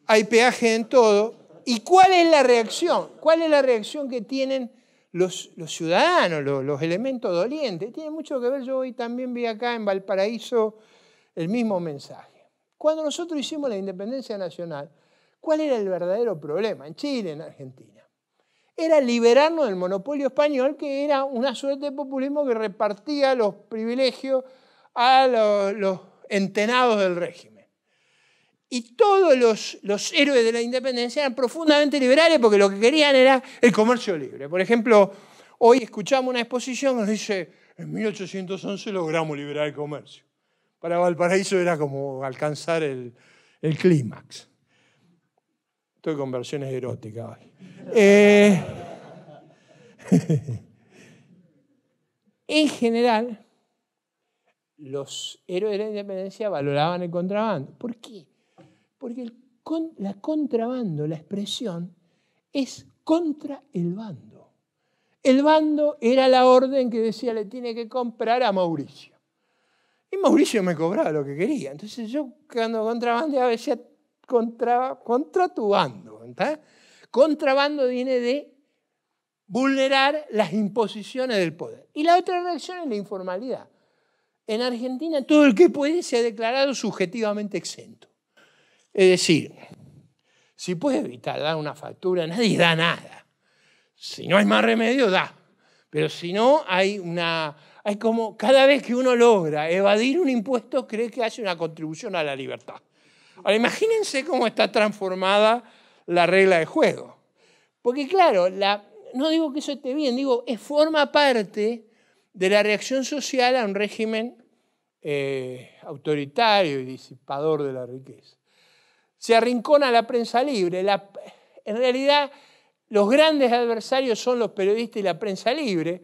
A: Hay peaje en todo. ¿Y cuál es la reacción? ¿Cuál es la reacción que tienen los ciudadanos, los elementos dolientes? Tiene mucho que ver, yo hoy también vi acá en Valparaíso el mismo mensaje. Cuando nosotros hicimos la independencia nacional, ¿cuál era el verdadero problema? En Chile, en Argentina. Era liberarnos del monopolio español, que era una suerte de populismo que repartía los privilegios a los entenados del régimen. Y todos los héroes de la independencia eran profundamente liberales porque lo que querían era el comercio libre. Por ejemplo, hoy escuchamos una exposición que nos dice en 1811 logramos liberar el comercio. Para Valparaíso era como alcanzar el clímax. Estoy con versiones eróticas hoy. En general, los héroes de la independencia valoraban el contrabando. ¿Por qué? Porque la contrabando, la expresión, es contra el bando. El bando era la orden que decía le tiene que comprar a Mauricio. Y Mauricio me cobraba lo que quería. Entonces yo cuando contrabandeaba decía contra tu bando. ¿Está? Contrabando viene de vulnerar las imposiciones del poder. Y la otra reacción es la informalidad. En Argentina todo el que puede se ha declarado subjetivamente exento. Es decir, si puede evitar dar una factura, nadie da nada. Si no hay más remedio, da. Pero si no, hay como cada vez que uno logra evadir un impuesto, cree que hace una contribución a la libertad. Ahora, imagínense cómo está transformada la regla de juego. Porque claro, no digo que eso esté bien, digo, forma parte de la reacción social a un régimen autoritario y disipador de la riqueza. Se arrincona la prensa libre. En realidad, los grandes adversarios son los periodistas y la prensa libre.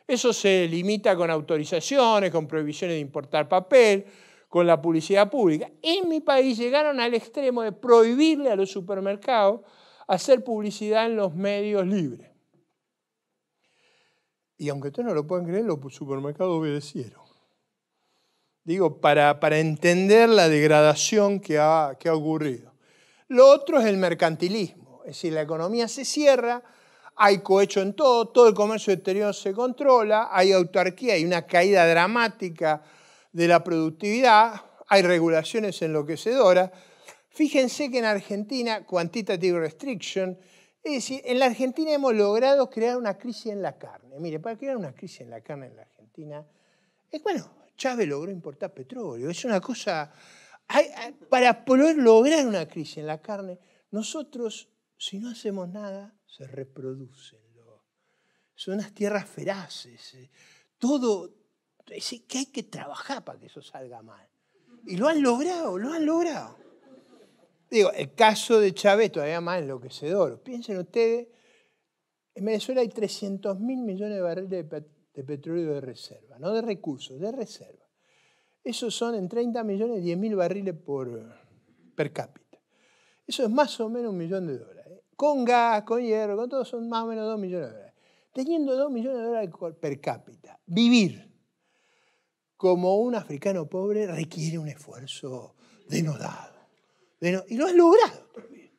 A: Eso se limita con autorizaciones, con prohibiciones de importar papel, con la publicidad pública. En mi país llegaron al extremo de prohibirle a los supermercados hacer publicidad en los medios libres. Y aunque ustedes no lo puedan creer, los supermercados obedecieron. Digo, para entender la degradación que ha ocurrido. Lo otro es el mercantilismo. Es decir, la economía se cierra, hay cohecho en todo el comercio exterior se controla, hay autarquía, hay una caída dramática de la productividad, hay regulaciones enloquecedoras. Fíjense que en Argentina, quantitative restriction, es decir, en la Argentina hemos logrado crear una crisis en la carne. Mire, para crear una crisis en la carne en la Argentina, Chávez logró importar petróleo. Es una cosa... Para poder lograr una crisis en la carne, nosotros, si no hacemos nada, se reproducen. Son unas tierras feraces. Todo... Es decir, que hay que trabajar para que eso salga mal. Y lo han logrado. Digo, el caso de Chávez todavía más enloquecedor. Piensen ustedes, en Venezuela hay 300.000 millones de barriles de petróleo de reserva, no de recursos, de reserva. Esos son en 30 millones 10.000 barriles per cápita. Eso es más o menos $1 millón. Con gas, con hierro, con todo son más o menos $2 millones. Teniendo $2 millones per cápita, vivir como un africano pobre requiere un esfuerzo denodado. Y lo han logrado también.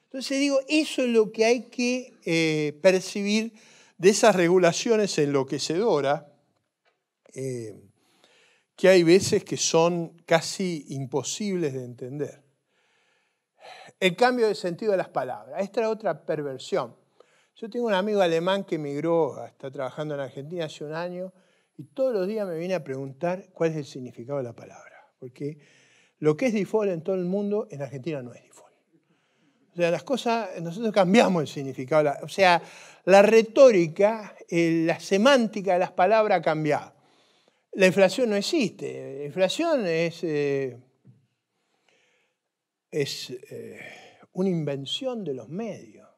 A: Entonces digo, eso es lo que hay que percibir de esas regulaciones enloquecedoras, que hay veces que son casi imposibles de entender. El cambio de sentido de las palabras. Esta es otra perversión. Yo tengo un amigo alemán que emigró, está trabajando en Argentina hace un año, y todos los días me viene a preguntar cuál es el significado de la palabra. Porque lo que es default en todo el mundo, en Argentina no es default. sea, las cosas, nosotros cambiamos el significado. O sea, la retórica, la semántica de las palabras ha cambiado. La inflación no existe. La inflación es una invención de los medios,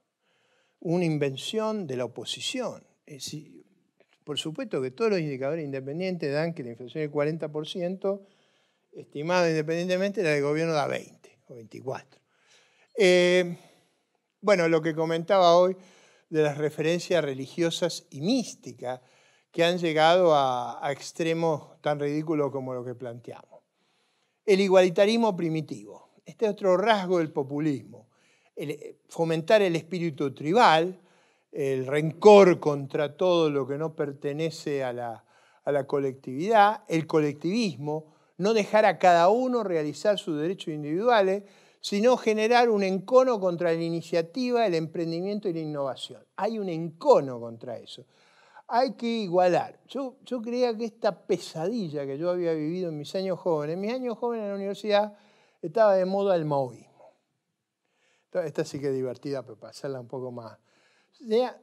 A: una invención de la oposición. Por supuesto que todos los indicadores independientes dan que la inflación es 40%, estimado independientemente, la del gobierno da 20 o 24. Bueno, lo que comentaba hoy de las referencias religiosas y místicas que han llegado a extremos tan ridículos como lo que planteamos. El igualitarismo primitivo. Este es otro rasgo del populismo. Fomentar el espíritu tribal, el rencor contra todo lo que no pertenece a la colectividad, el colectivismo, no dejar a cada uno realizar sus derechos individuales, sino generar un encono contra la iniciativa, el emprendimiento y la innovación. Hay un encono contra eso. Hay que igualar. Yo creía que esta pesadilla que yo había vivido en mis años jóvenes en la universidad estaba de moda el maoísmo. Esta sí que es divertida, pero para hacerla un poco más. Las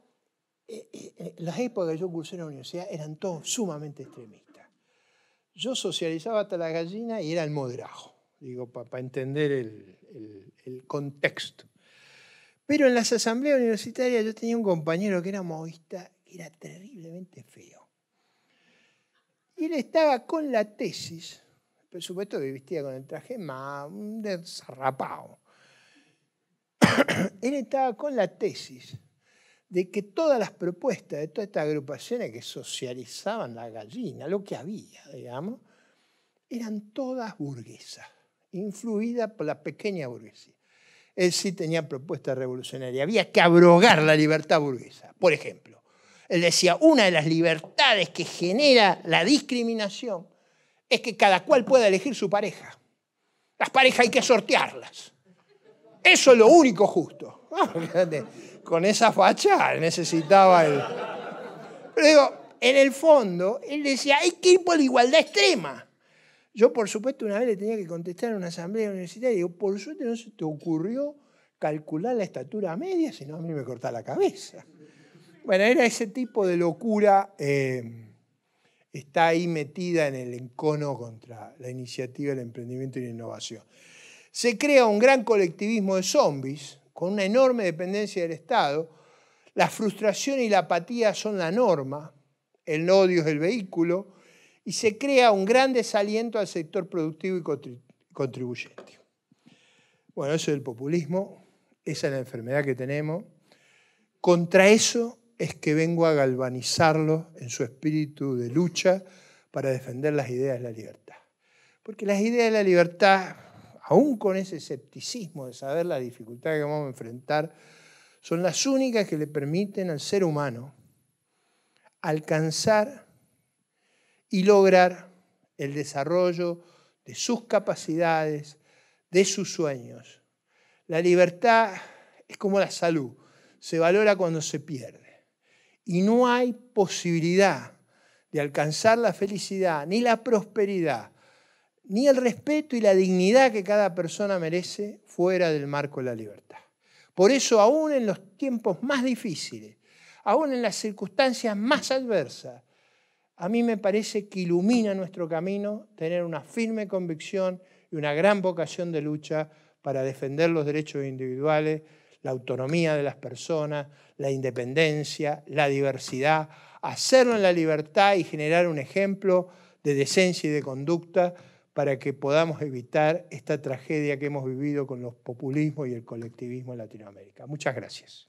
A: épocas que yo cursé en la universidad eran todos sumamente extremistas. Yo socializaba hasta la gallina y era el moderajo, digo, para entender el contexto. Pero en las asambleas universitarias yo tenía un compañero que era maoísta, que era terriblemente feo. Y él estaba con la tesis, por supuesto que vestía con el traje más, un desarrapado. Él estaba con la tesis de que todas las propuestas de todas estas agrupaciones que socializaban la gallina, lo que había, digamos, eran todas burguesas, influidas por la pequeña burguesía. Él sí tenía propuestas revolucionarias. Había que abrogar la libertad burguesa. Por ejemplo, él decía, una de las libertades que genera la discriminación es que cada cual pueda elegir su pareja. Las parejas hay que sortearlas. Eso es lo único justo. Con esa facha necesitaba el... Pero digo, en el fondo, él decía, hay que ir por la igualdad extrema. Yo, por supuesto, una vez le tenía que contestar en una asamblea universitaria y digo, por suerte no se te ocurrió calcular la estatura media, sino a mí me corta la cabeza. Bueno, era ese tipo de locura, está ahí metida en el encono contra la iniciativa, el emprendimiento y la innovación. Se crea un gran colectivismo de zombies, con una enorme dependencia del Estado. La frustración y la apatía son la norma, el odio es el vehículo, y se crea un gran desaliento al sector productivo y contribuyente. Bueno, eso es el populismo, esa es la enfermedad que tenemos. Contra eso es que vengo a galvanizarlo en su espíritu de lucha para defender las ideas de la libertad. Porque las ideas de la libertad, aún con ese escepticismo de saber la dificultad que vamos a enfrentar, son las únicas que le permiten al ser humano alcanzar y lograr el desarrollo de sus capacidades, de sus sueños. La libertad es como la salud, se valora cuando se pierde. Y no hay posibilidad de alcanzar la felicidad, ni la prosperidad, ni el respeto y la dignidad que cada persona merece fuera del marco de la libertad. Por eso, aún en los tiempos más difíciles, aún en las circunstancias más adversas, a mí me parece que ilumina nuestro camino tener una firme convicción y una gran vocación de lucha para defender los derechos individuales, la autonomía de las personas, la independencia, la diversidad, hacerlo en la libertad y generar un ejemplo de decencia y de conducta para que podamos evitar esta tragedia que hemos vivido con los populismos y el colectivismo en Latinoamérica. Muchas gracias.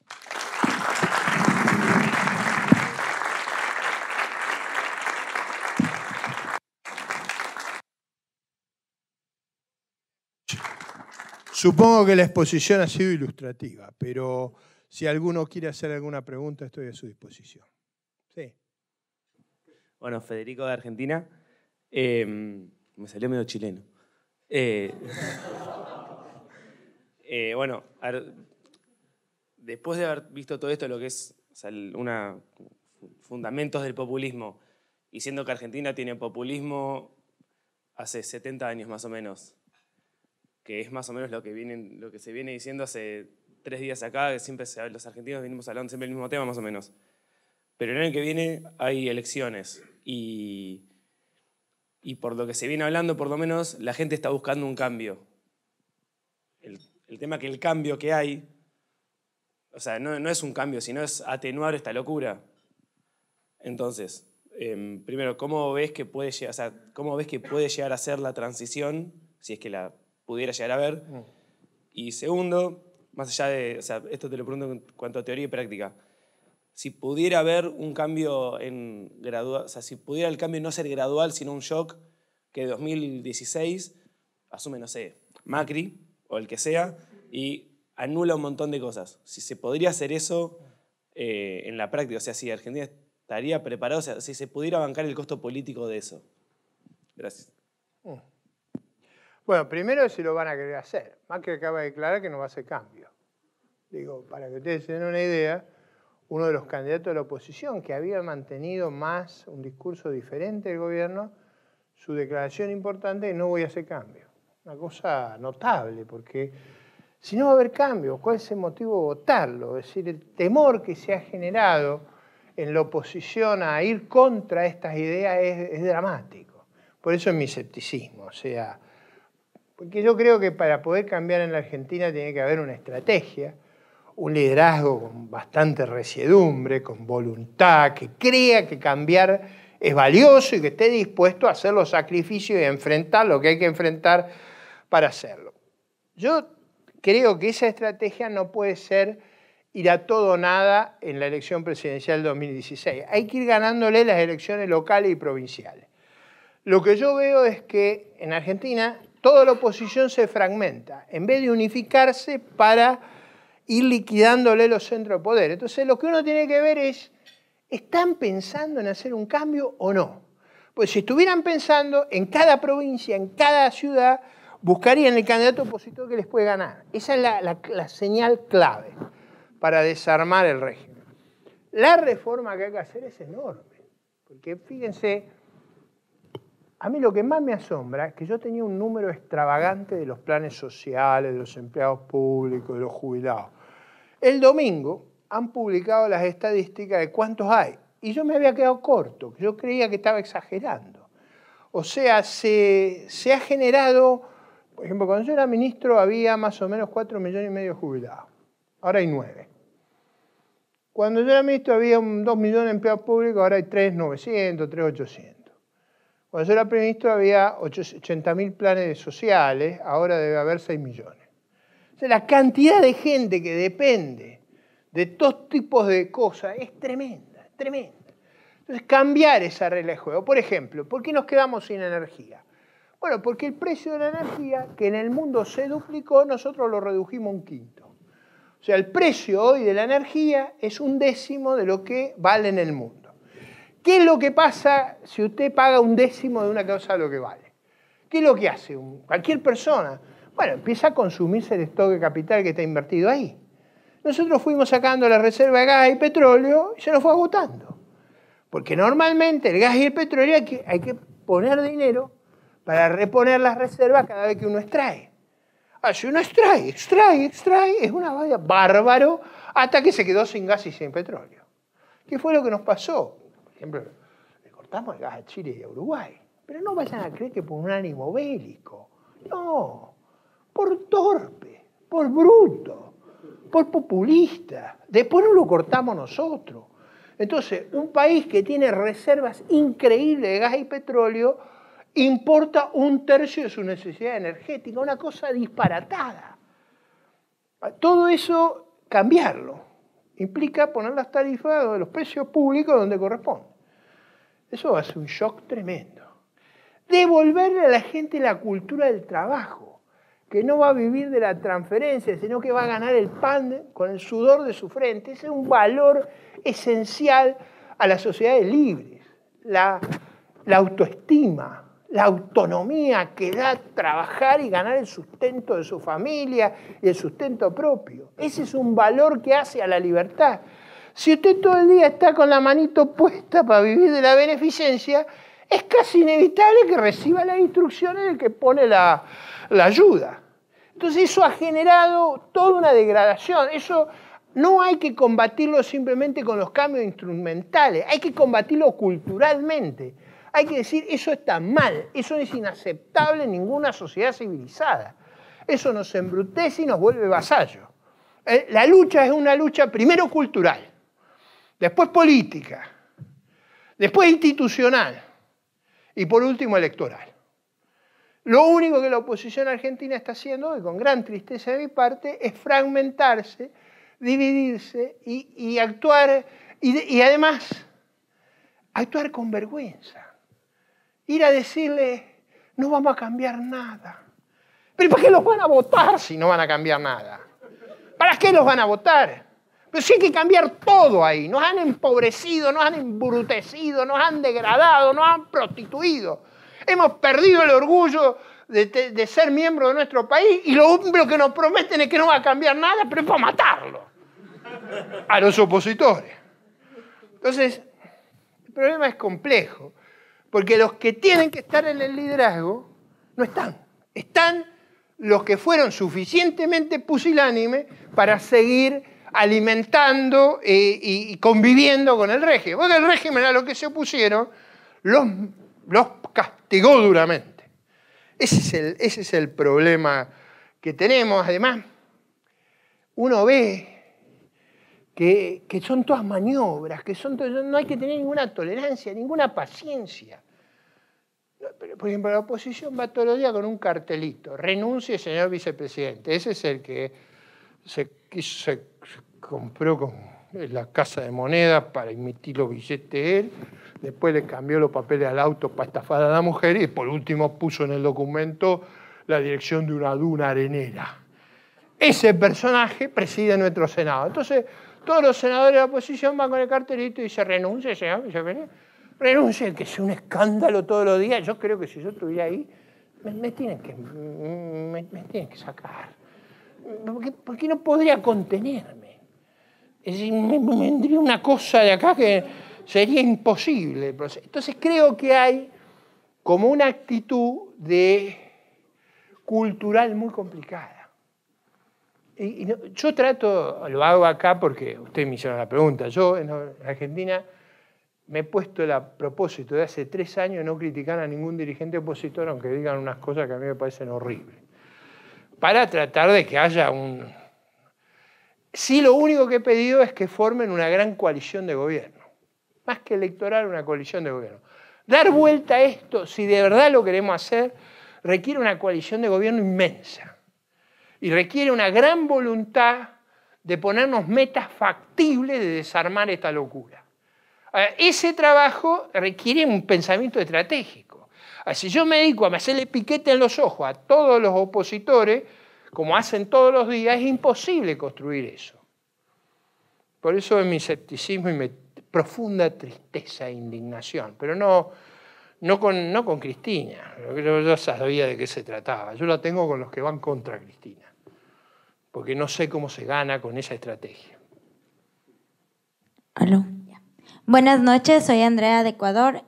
A: Supongo que la exposición ha sido ilustrativa, pero si alguno quiere hacer alguna pregunta, estoy a su disposición. Sí.
B: Bueno, Federico de Argentina. Me salió medio chileno. Bueno, después de haber visto todo esto, lo que es fundamentos del populismo, y siendo que Argentina tiene populismo hace 70 años más o menos, que es más o menos lo que se viene diciendo hace 3 días acá, que siempre los argentinos venimos hablando siempre del mismo tema más o menos. Pero el año que viene hay elecciones y por lo que se viene hablando, por lo menos, la gente está buscando un cambio. El tema que el cambio que hay, o sea, no es un cambio, sino es atenuar esta locura. Entonces, primero, ¿cómo ves que puede llegar a ser la transición, si es que la pudiera llegar a ver? Y segundo, más allá de, o sea, esto te lo pregunto en cuanto a teoría y práctica, si pudiera haber un cambio gradual, o sea, si pudiera el cambio no ser gradual, sino un shock, que 2016 asume, no sé, Macri o el que sea, y anula un montón de cosas. Si se podría hacer eso en la práctica, o sea, si Argentina estaría preparado, o sea, si se pudiera bancar el costo político de eso. Gracias.
A: Bueno, primero si lo van a querer hacer. Macri acaba de declarar que no va a hacer cambio. Digo, para que ustedes se den una idea, uno de los candidatos de la oposición que había mantenido más un discurso diferente del gobierno, su declaración importante es no voy a hacer cambio. Una cosa notable, porque si no va a haber cambio, ¿cuál es el motivo de votarlo? Es decir, el temor que se ha generado en la oposición a ir contra estas ideas es dramático. Por eso es mi escepticismo. O sea, porque yo creo que para poder cambiar en la Argentina tiene que haber una estrategia, un liderazgo con bastante resiedumbre, con voluntad, que crea que cambiar es valioso y que esté dispuesto a hacer los sacrificios y a enfrentar lo que hay que enfrentar para hacerlo. Yo creo que esa estrategia no puede ser ir a todo o nada en la elección presidencial de 2016. Hay que ir ganándole las elecciones locales y provinciales. Lo que yo veo es que en Argentina toda la oposición se fragmenta, en vez de unificarse para ir liquidándole los centros de poder. Entonces lo que uno tiene que ver es, ¿están pensando en hacer un cambio o no? Pues si estuvieran pensando, en cada provincia, en cada ciudad, buscarían el candidato opositor que les puede ganar. Esa es la señal clave para desarmar el régimen. La reforma que hay que hacer es enorme, porque fíjense, a mí lo que más me asombra es que yo tenía un número extravagante de los planes sociales, de los empleados públicos, de los jubilados. El domingo han publicado las estadísticas de cuántos hay, y yo me había quedado corto, yo creía que estaba exagerando. O sea, se ha generado, por ejemplo, cuando yo era ministro había más o menos 4,5 millones de jubilados, ahora hay 9. Cuando yo era ministro había 2 millones de empleados públicos, ahora hay 3,900, 3,800. Cuando yo era ministro había 80.000 planes sociales, ahora debe haber 6 millones. O sea, la cantidad de gente que depende de todos tipos de cosas es tremenda, tremenda. Entonces, cambiar esa regla de juego. Por ejemplo, ¿por qué nos quedamos sin energía? Bueno, porque el precio de la energía, que en el mundo se duplicó, nosotros lo redujimos un quinto. O sea, el precio hoy de la energía es 1/10 de lo que vale en el mundo. ¿Qué es lo que pasa si usted paga 1/10 de una cosa de lo que vale? ¿Qué es lo que hace cualquier persona? Bueno, empieza a consumirse el stock de capital que está invertido ahí. Nosotros fuimos sacando la reserva de gas y petróleo y se nos fue agotando. Porque normalmente el gas y el petróleo hay que poner dinero para reponer las reservas cada vez que uno extrae. Si uno extrae, es una valla bárbaro hasta que se quedó sin gas y sin petróleo. ¿Qué fue lo que nos pasó? Por ejemplo, le cortamos el gas a Chile y a Uruguay. Pero no vayan a creer que por un ánimo bélico. No, por torpe, por bruto, por populista. Después no lo cortamos nosotros. Entonces, un país que tiene reservas increíbles de gas y petróleo importa 1/3 de su necesidad energética, una cosa disparatada. Todo eso, cambiarlo, implica poner las tarifas de los precios públicos donde corresponde. Eso va a ser un shock tremendo. Devolverle a la gente la cultura del trabajo, que no va a vivir de la transferencia, sino que va a ganar el pan con el sudor de su frente. Ese es un valor esencial a las sociedades libres. La autoestima, la autonomía que da trabajar y ganar el sustento de su familia y el sustento propio. Ese es un valor que hace a la libertad. Si usted todo el día está con la manito puesta para vivir de la beneficencia, es casi inevitable que reciba las instrucciones del que pone la ayuda. Entonces eso ha generado toda una degradación. Eso no hay que combatirlo simplemente con los cambios instrumentales, hay que combatirlo culturalmente. Hay que decir, eso está mal, eso es inaceptable en ninguna sociedad civilizada. Eso nos embrutece y nos vuelve vasallos. La lucha es una lucha primero cultural, después política, después institucional y por último electoral. Lo único que la oposición argentina está haciendo, y con gran tristeza de mi parte, es fragmentarse, dividirse y actuar, y además actuar con vergüenza. Ir a decirle, no vamos a cambiar nada. ¿Pero para qué los van a votar si no van a cambiar nada? ¿Para qué los van a votar? Pero sí hay que cambiar todo ahí. Nos han empobrecido, nos han embrutecido, nos han degradado, nos han prostituido. Hemos perdido el orgullo de ser miembro de nuestro país y lo único que nos prometen es que no va a cambiar nada, pero es para matarlo a los opositores. Entonces, el problema es complejo, porque los que tienen que estar en el liderazgo no están. Están los que fueron suficientemente pusilánimes para seguir alimentando y conviviendo con el régimen. Porque el régimen a lo que se opusieron los castigó duramente. Ese es el problema que tenemos. Además, uno ve que son todas maniobras, no hay que tener ninguna tolerancia, ninguna paciencia. Por ejemplo, la oposición va todos los días con un cartelito: renuncie, señor vicepresidente. Ese es el que se compró en la Casa de Monedas para emitir los billetes él, después le cambió los papeles al auto para estafar a la mujer y por último puso en el documento la dirección de una duna arenera. Ese personaje preside nuestro Senado. Entonces, todos los senadores de la oposición van con el cartelito y dicen: renuncie, señor vicepresidente. Renuncie, que es un escándalo todos los días. Yo creo que si yo estuviera ahí, me tienen que sacar. Porque no podría contenerme. Es decir, me vendría una cosa de acá que sería imposible. Entonces creo que hay como una actitud cultural muy complicada. Yo lo hago acá porque ustedes me hicieron la pregunta. Yo en Argentina me he puesto a propósito de hace 3 años no criticar a ningún dirigente opositor, aunque digan unas cosas que a mí me parecen horribles, para tratar de que haya Sí, lo único que he pedido es que formen una gran coalición de gobierno, más que electoral, una coalición de gobierno. Dar vuelta a esto, si de verdad lo queremos hacer, requiere una coalición de gobierno inmensa y requiere una gran voluntad de ponernos metas factibles de desarmar esta locura. Ese trabajo requiere un pensamiento estratégico. Si yo me dedico a hacerle piquete en los ojos a todos los opositores, como hacen todos los días, es imposible construir eso. Por eso es mi escepticismo y mi profunda tristeza e indignación. Pero no con Cristina. Yo ya sabía de qué se trataba. Yo la tengo con los que van contra Cristina. Porque no sé cómo se gana con esa estrategia.
C: Aló. Buenas noches, soy Andrea de Ecuador.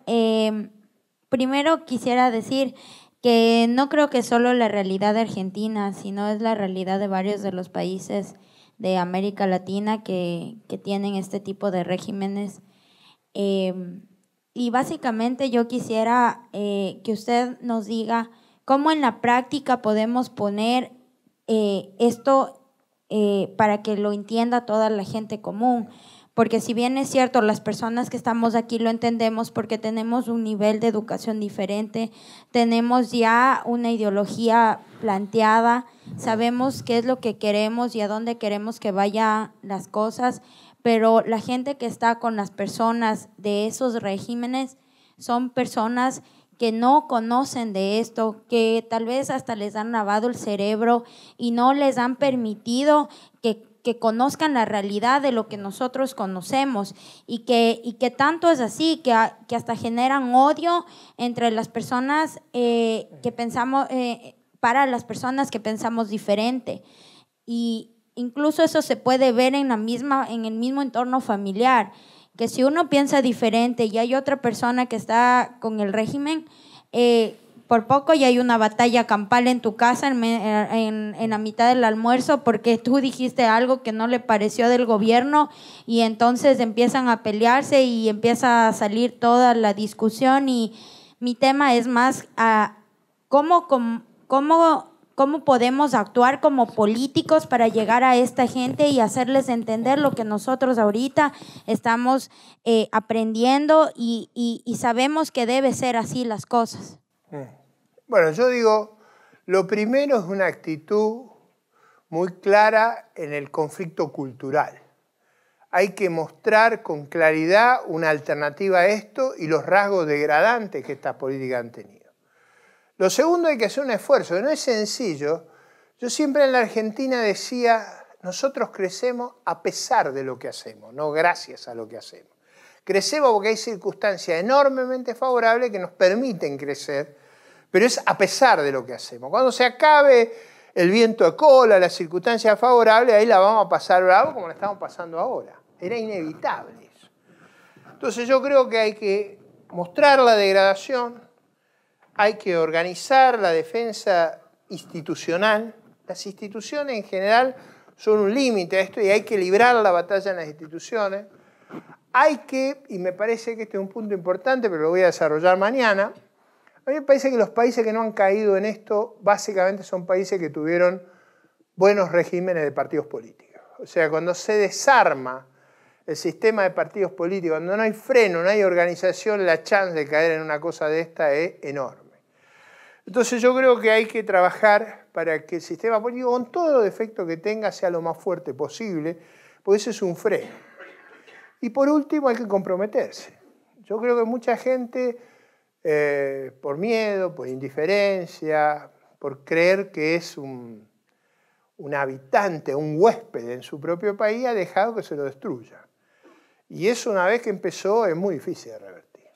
C: Primero quisiera decir que no creo que solo la realidad de Argentina, sino es la realidad de varios de los países de América Latina que tienen este tipo de regímenes. Y básicamente yo quisiera que usted nos diga cómo en la práctica podemos poner esto para que lo entienda toda la gente común. Porque si bien es cierto, las personas que estamos aquí lo entendemos porque tenemos un nivel de educación diferente, tenemos ya una ideología planteada, sabemos qué es lo que queremos y a dónde queremos que vayan las cosas, pero la gente que está con las personas de esos regímenes son personas que no conocen de esto, que tal vez hasta les han lavado el cerebro y no les han permitido que conozcan la realidad de lo que nosotros conocemos y que tanto es así que hasta generan odio entre las personas que pensamos, para las personas que pensamos diferente. Y incluso eso se puede ver en el mismo entorno familiar, que si uno piensa diferente y hay otra persona que está con el régimen, por poco y hay una batalla campal en tu casa en la mitad del almuerzo porque tú dijiste algo que no le pareció del gobierno y entonces empiezan a pelearse y empieza a salir toda la discusión. Y mi tema es más cómo podemos actuar como políticos para llegar a esta gente y hacerles entender lo que nosotros ahorita estamos aprendiendo y sabemos que debe ser así las cosas.
A: Bueno, yo digo, lo primero es una actitud muy clara en el conflicto cultural. Hay que mostrar con claridad una alternativa a esto y los rasgos degradantes que estas políticas han tenido. Lo segundo, hay que hacer un esfuerzo, que no es sencillo. Yo siempre en la Argentina decía, nosotros crecemos a pesar de lo que hacemos, no gracias a lo que hacemos. Crecemos porque hay circunstancias enormemente favorables que nos permiten crecer, pero es a pesar de lo que hacemos. Cuando se acabe el viento de cola, las circunstancias favorables, ahí la vamos a pasar bravo como la estamos pasando ahora. Era inevitable eso. Entonces yo creo que hay que mostrar la degradación, hay que organizar la defensa institucional. Las instituciones en general son un límite a esto y hay que librar la batalla en las instituciones. Hay que, y me parece que este es un punto importante, pero lo voy a desarrollar mañana, a mí me parece que los países que no han caído en esto básicamente son países que tuvieron buenos regímenes de partidos políticos. O sea, cuando se desarma el sistema de partidos políticos, cuando no hay freno, no hay organización, la chance de caer en una cosa de esta es enorme. Entonces yo creo que hay que trabajar para que el sistema político, con todo los defectos que tenga, sea lo más fuerte posible, porque ese es un freno. Y por último hay que comprometerse. Yo creo que mucha gente, por miedo, por indiferencia, por creer que es un habitante, un huésped en su propio país, ha dejado que se lo destruya. Y eso una vez que empezó es muy difícil de revertir.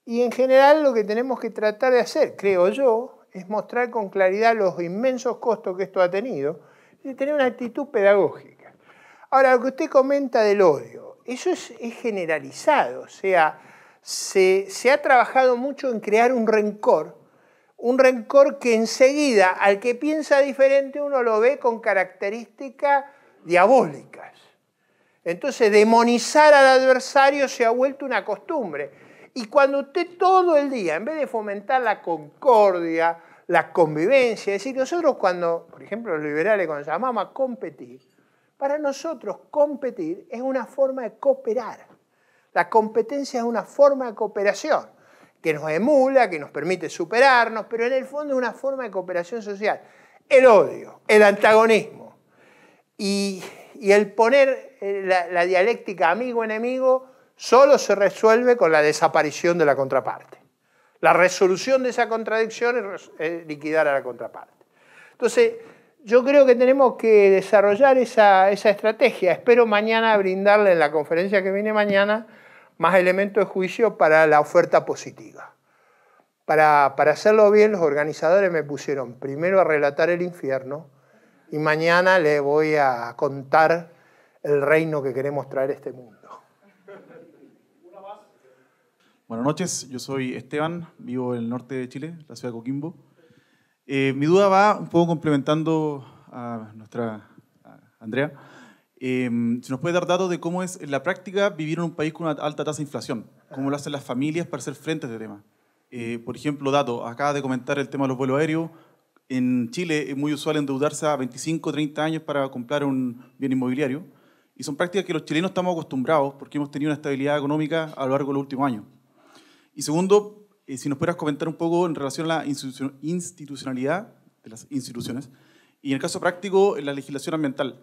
A: Y en general lo que tenemos que tratar de hacer, creo yo, es mostrar con claridad los inmensos costos que esto ha tenido y tener una actitud pedagógica. Ahora, lo que usted comenta del odio, eso es generalizado, o sea, se ha trabajado mucho en crear un rencor que enseguida al que piensa diferente uno lo ve con características diabólicas. Entonces, demonizar al adversario se ha vuelto una costumbre. Y cuando usted todo el día, en vez de fomentar la concordia, la convivencia, es decir, nosotros cuando, por ejemplo, los liberales, cuando llamamos a competir, para nosotros competir es una forma de cooperar. La competencia es una forma de cooperación que nos emula, que nos permite superarnos, pero en el fondo es una forma de cooperación social. El odio, el antagonismo y el poner la dialéctica amigo-enemigo solo se resuelve con la desaparición de la contraparte. La resolución de esa contradicción es liquidar a la contraparte. Entonces, yo creo que tenemos que desarrollar esa estrategia. Espero mañana brindarle en la conferencia que viene mañana más elementos de juicio para la oferta positiva. Para hacerlo bien, los organizadores me pusieron primero a relatar el infierno y mañana le voy a contar el reino que queremos traer a este mundo.
D: Buenas noches, yo soy Esteban, vivo en el norte de Chile, la ciudad de Coquimbo. Mi duda va un poco complementando a nuestra Andrea. Si nos puede dar datos de cómo es en la práctica vivir en un país con una alta tasa de inflación, cómo lo hacen las familias para hacer frente a este tema. Por ejemplo, datos, acaba de comentar el tema de los vuelos aéreos. En Chile es muy usual endeudarse a 25 o 30 años para comprar un bien inmobiliario y son prácticas que los chilenos estamos acostumbrados porque hemos tenido una estabilidad económica a lo largo de los últimos años. Y segundo, si nos pudieras comentar un poco en relación a la institucionalidad de las instituciones y en el caso práctico, en la legislación ambiental.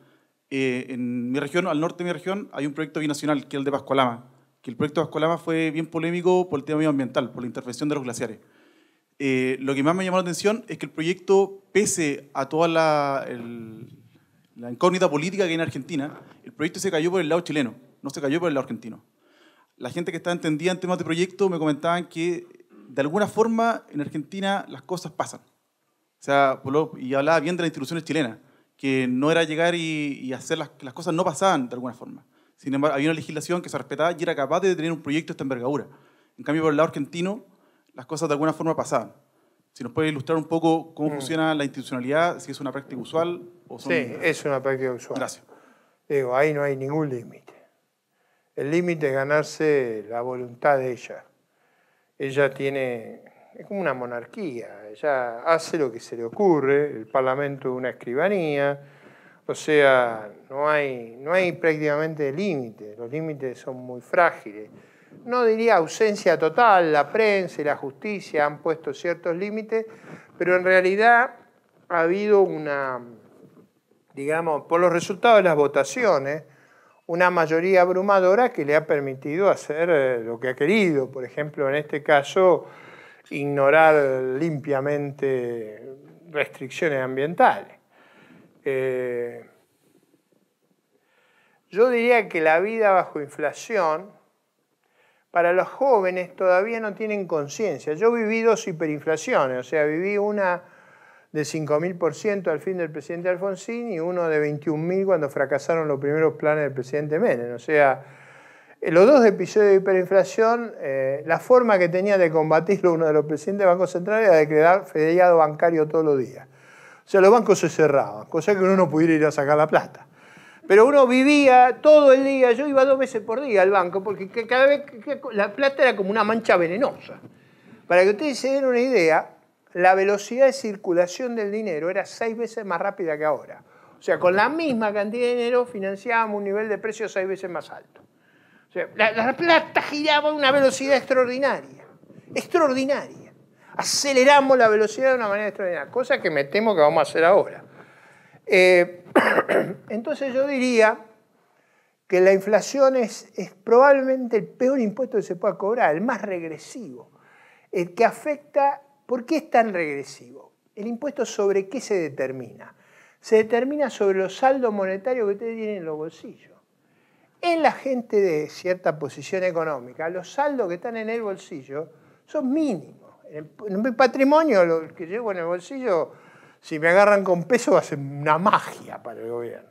D: En mi región, al norte de mi región, hay un proyecto binacional que es el de Pascualama, que el proyecto de Pascualama fue bien polémico por el tema medioambiental, por la intervención de los glaciares. Lo que más me llamó la atención es que el proyecto, pese a toda la incógnita política que hay en Argentina, el proyecto se cayó por el lado chileno, no se cayó por el lado argentino. La gente que está entendida en temas de proyecto me comentaban que de alguna forma en Argentina las cosas pasan. O sea, y hablaba bien de las instituciones chilenas, que no era llegar y hacer las cosas no pasaban de alguna forma. Sin embargo, había una legislación que se respetaba y era capaz de tener un proyecto de esta envergadura. En cambio, por el lado argentino, las cosas de alguna forma pasaban. Si nos puede ilustrar un poco cómo funciona la institucionalidad, si es una práctica usual o son...
A: Sí, es una práctica usual.
D: Gracias.
A: Digo, ahí no hay ningún límite. El límite es ganarse la voluntad de ella. Ella tiene, es como una monarquía, ella hace lo que se le ocurre, el Parlamento es una escribanía, o sea, no hay prácticamente límites, los límites son muy frágiles. No diría ausencia total, la prensa y la justicia han puesto ciertos límites, pero en realidad ha habido una, digamos, por los resultados de las votaciones, una mayoría abrumadora que le ha permitido hacer lo que ha querido. Por ejemplo, en este caso, ignorar limpiamente restricciones ambientales. Yo diría que la vida bajo inflación, para los jóvenes todavía no tienen conciencia. Yo viví 2 hiperinflaciones, o sea, viví una de 5.000% al fin del presidente Alfonsín y uno de 21.000 cuando fracasaron los primeros planes del presidente Menem. O sea, los 2 episodios de hiperinflación, la forma que tenía de combatirlo uno de los presidentes del Banco Central era declarar feriado bancario todos los días. O sea, los bancos se cerraban, cosa que uno no pudiera ir a sacar la plata. Pero uno vivía todo el día, yo iba 2 veces por día al banco, porque cada vez la plata era como una mancha venenosa. Para que ustedes se den una idea, la velocidad de circulación del dinero era 6 veces más rápida que ahora. O sea, con la misma cantidad de dinero financiábamos un nivel de precio 6 veces más alto. O sea, la plata giraba a una velocidad extraordinaria. Extraordinaria. Aceleramos la velocidad de una manera extraordinaria, cosa que me temo que vamos a hacer ahora. Entonces yo diría que la inflación es probablemente el peor impuesto que se pueda cobrar, el más regresivo, el que afecta. ¿Por qué es tan regresivo? El impuesto ¿sobre qué se determina? Se determina sobre los saldos monetarios que ustedes tienen en los bolsillos. En la gente de cierta posición económica, los saldos que están en el bolsillo son mínimos. En mi patrimonio, lo que llevo en el bolsillo, si me agarran con peso, va a ser una magia para el gobierno.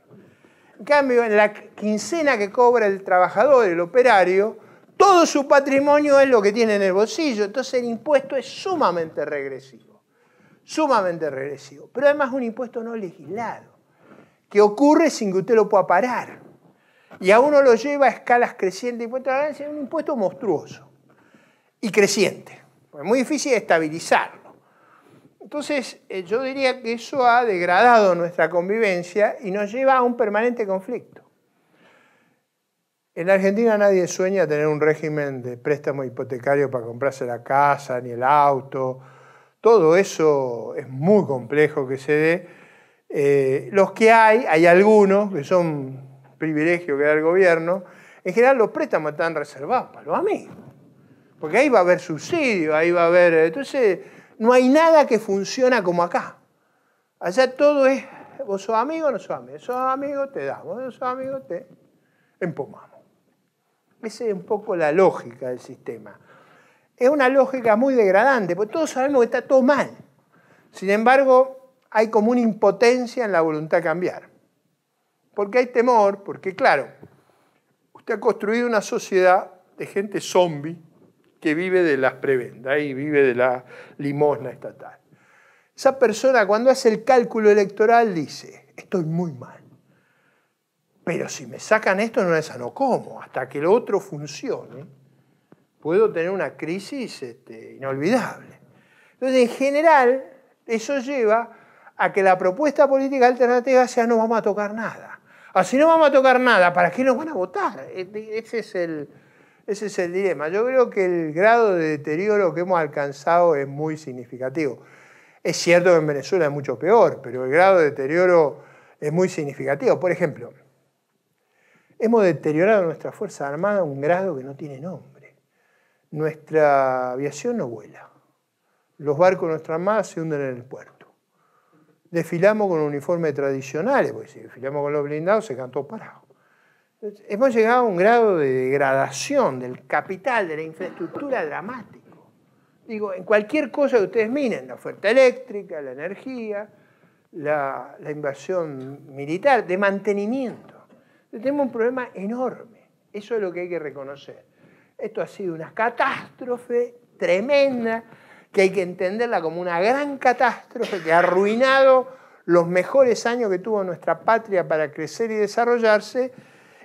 A: En cambio, en la quincena que cobra el trabajador, el operario, todo su patrimonio es lo que tiene en el bolsillo. Entonces el impuesto es sumamente regresivo. Sumamente regresivo. Pero además es un impuesto no legislado, que ocurre sin que usted lo pueda parar. Y a uno lo lleva a escalas crecientes. Impuesto a la ganancia es un impuesto monstruoso y creciente. Es muy difícil de estabilizarlo. Entonces yo diría que eso ha degradado nuestra convivencia y nos lleva a un permanente conflicto. En la Argentina nadie sueña tener un régimen de préstamo hipotecario para comprarse la casa, ni el auto. Todo eso es muy complejo que se dé. Los que hay algunos que son privilegios que da el gobierno. En general los préstamos están reservados para los amigos. Porque ahí va a haber subsidio, ahí va a haber... Entonces no hay nada que funciona como acá. Allá todo es, vos sos amigo, no sos amigo. Sos amigo, te damos. No sos amigo, te empomamos. Esa es un poco la lógica del sistema. Es una lógica muy degradante, porque todos sabemos que está todo mal. Sin embargo, hay como una impotencia en la voluntad de cambiar. Porque hay temor, porque claro, usted ha construido una sociedad de gente zombie que vive de las prebendas y vive de la limosna estatal. Esa persona cuando hace el cálculo electoral dice, estoy muy mal. Pero si me sacan esto, no como. Hasta que lo otro funcione, puedo tener una crisis inolvidable. Entonces, en general, eso lleva a que la propuesta política alternativa sea no vamos a tocar nada. Si no vamos a tocar nada, ¿para qué nos van a votar? Ese es el dilema. Yo creo que el grado de deterioro que hemos alcanzado es muy significativo. Es cierto que en Venezuela es mucho peor, pero el grado de deterioro es muy significativo. Por ejemplo, hemos deteriorado nuestra Fuerza Armada a un grado que no tiene nombre. Nuestra aviación no vuela. Los barcos de nuestra Armada se hunden en el puerto. Desfilamos con uniformes tradicionales, porque si desfilamos con los blindados se cantó parado. Entonces, hemos llegado a un grado de degradación del capital, de la infraestructura dramático. Digo, en cualquier cosa que ustedes miren, la oferta eléctrica, la energía, la inversión militar, de mantenimiento. Tenemos un problema enorme. Eso es lo que hay que reconocer. Esto ha sido una catástrofe tremenda, que hay que entenderla como una gran catástrofe que ha arruinado los mejores años que tuvo nuestra patria para crecer y desarrollarse,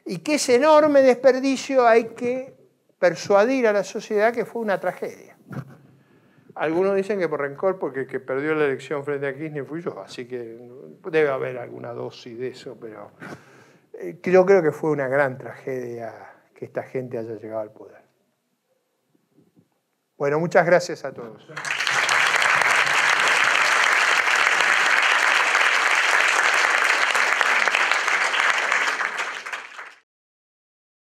A: y que ese enorme desperdicio hay que persuadir a la sociedad que fue una tragedia. Algunos dicen que por rencor, porque el que perdió la elección frente a Kirchner fui yo, así que debe haber alguna dosis de eso, pero yo creo que fue una gran tragedia que esta gente haya llegado al poder. Bueno, muchas gracias a todos.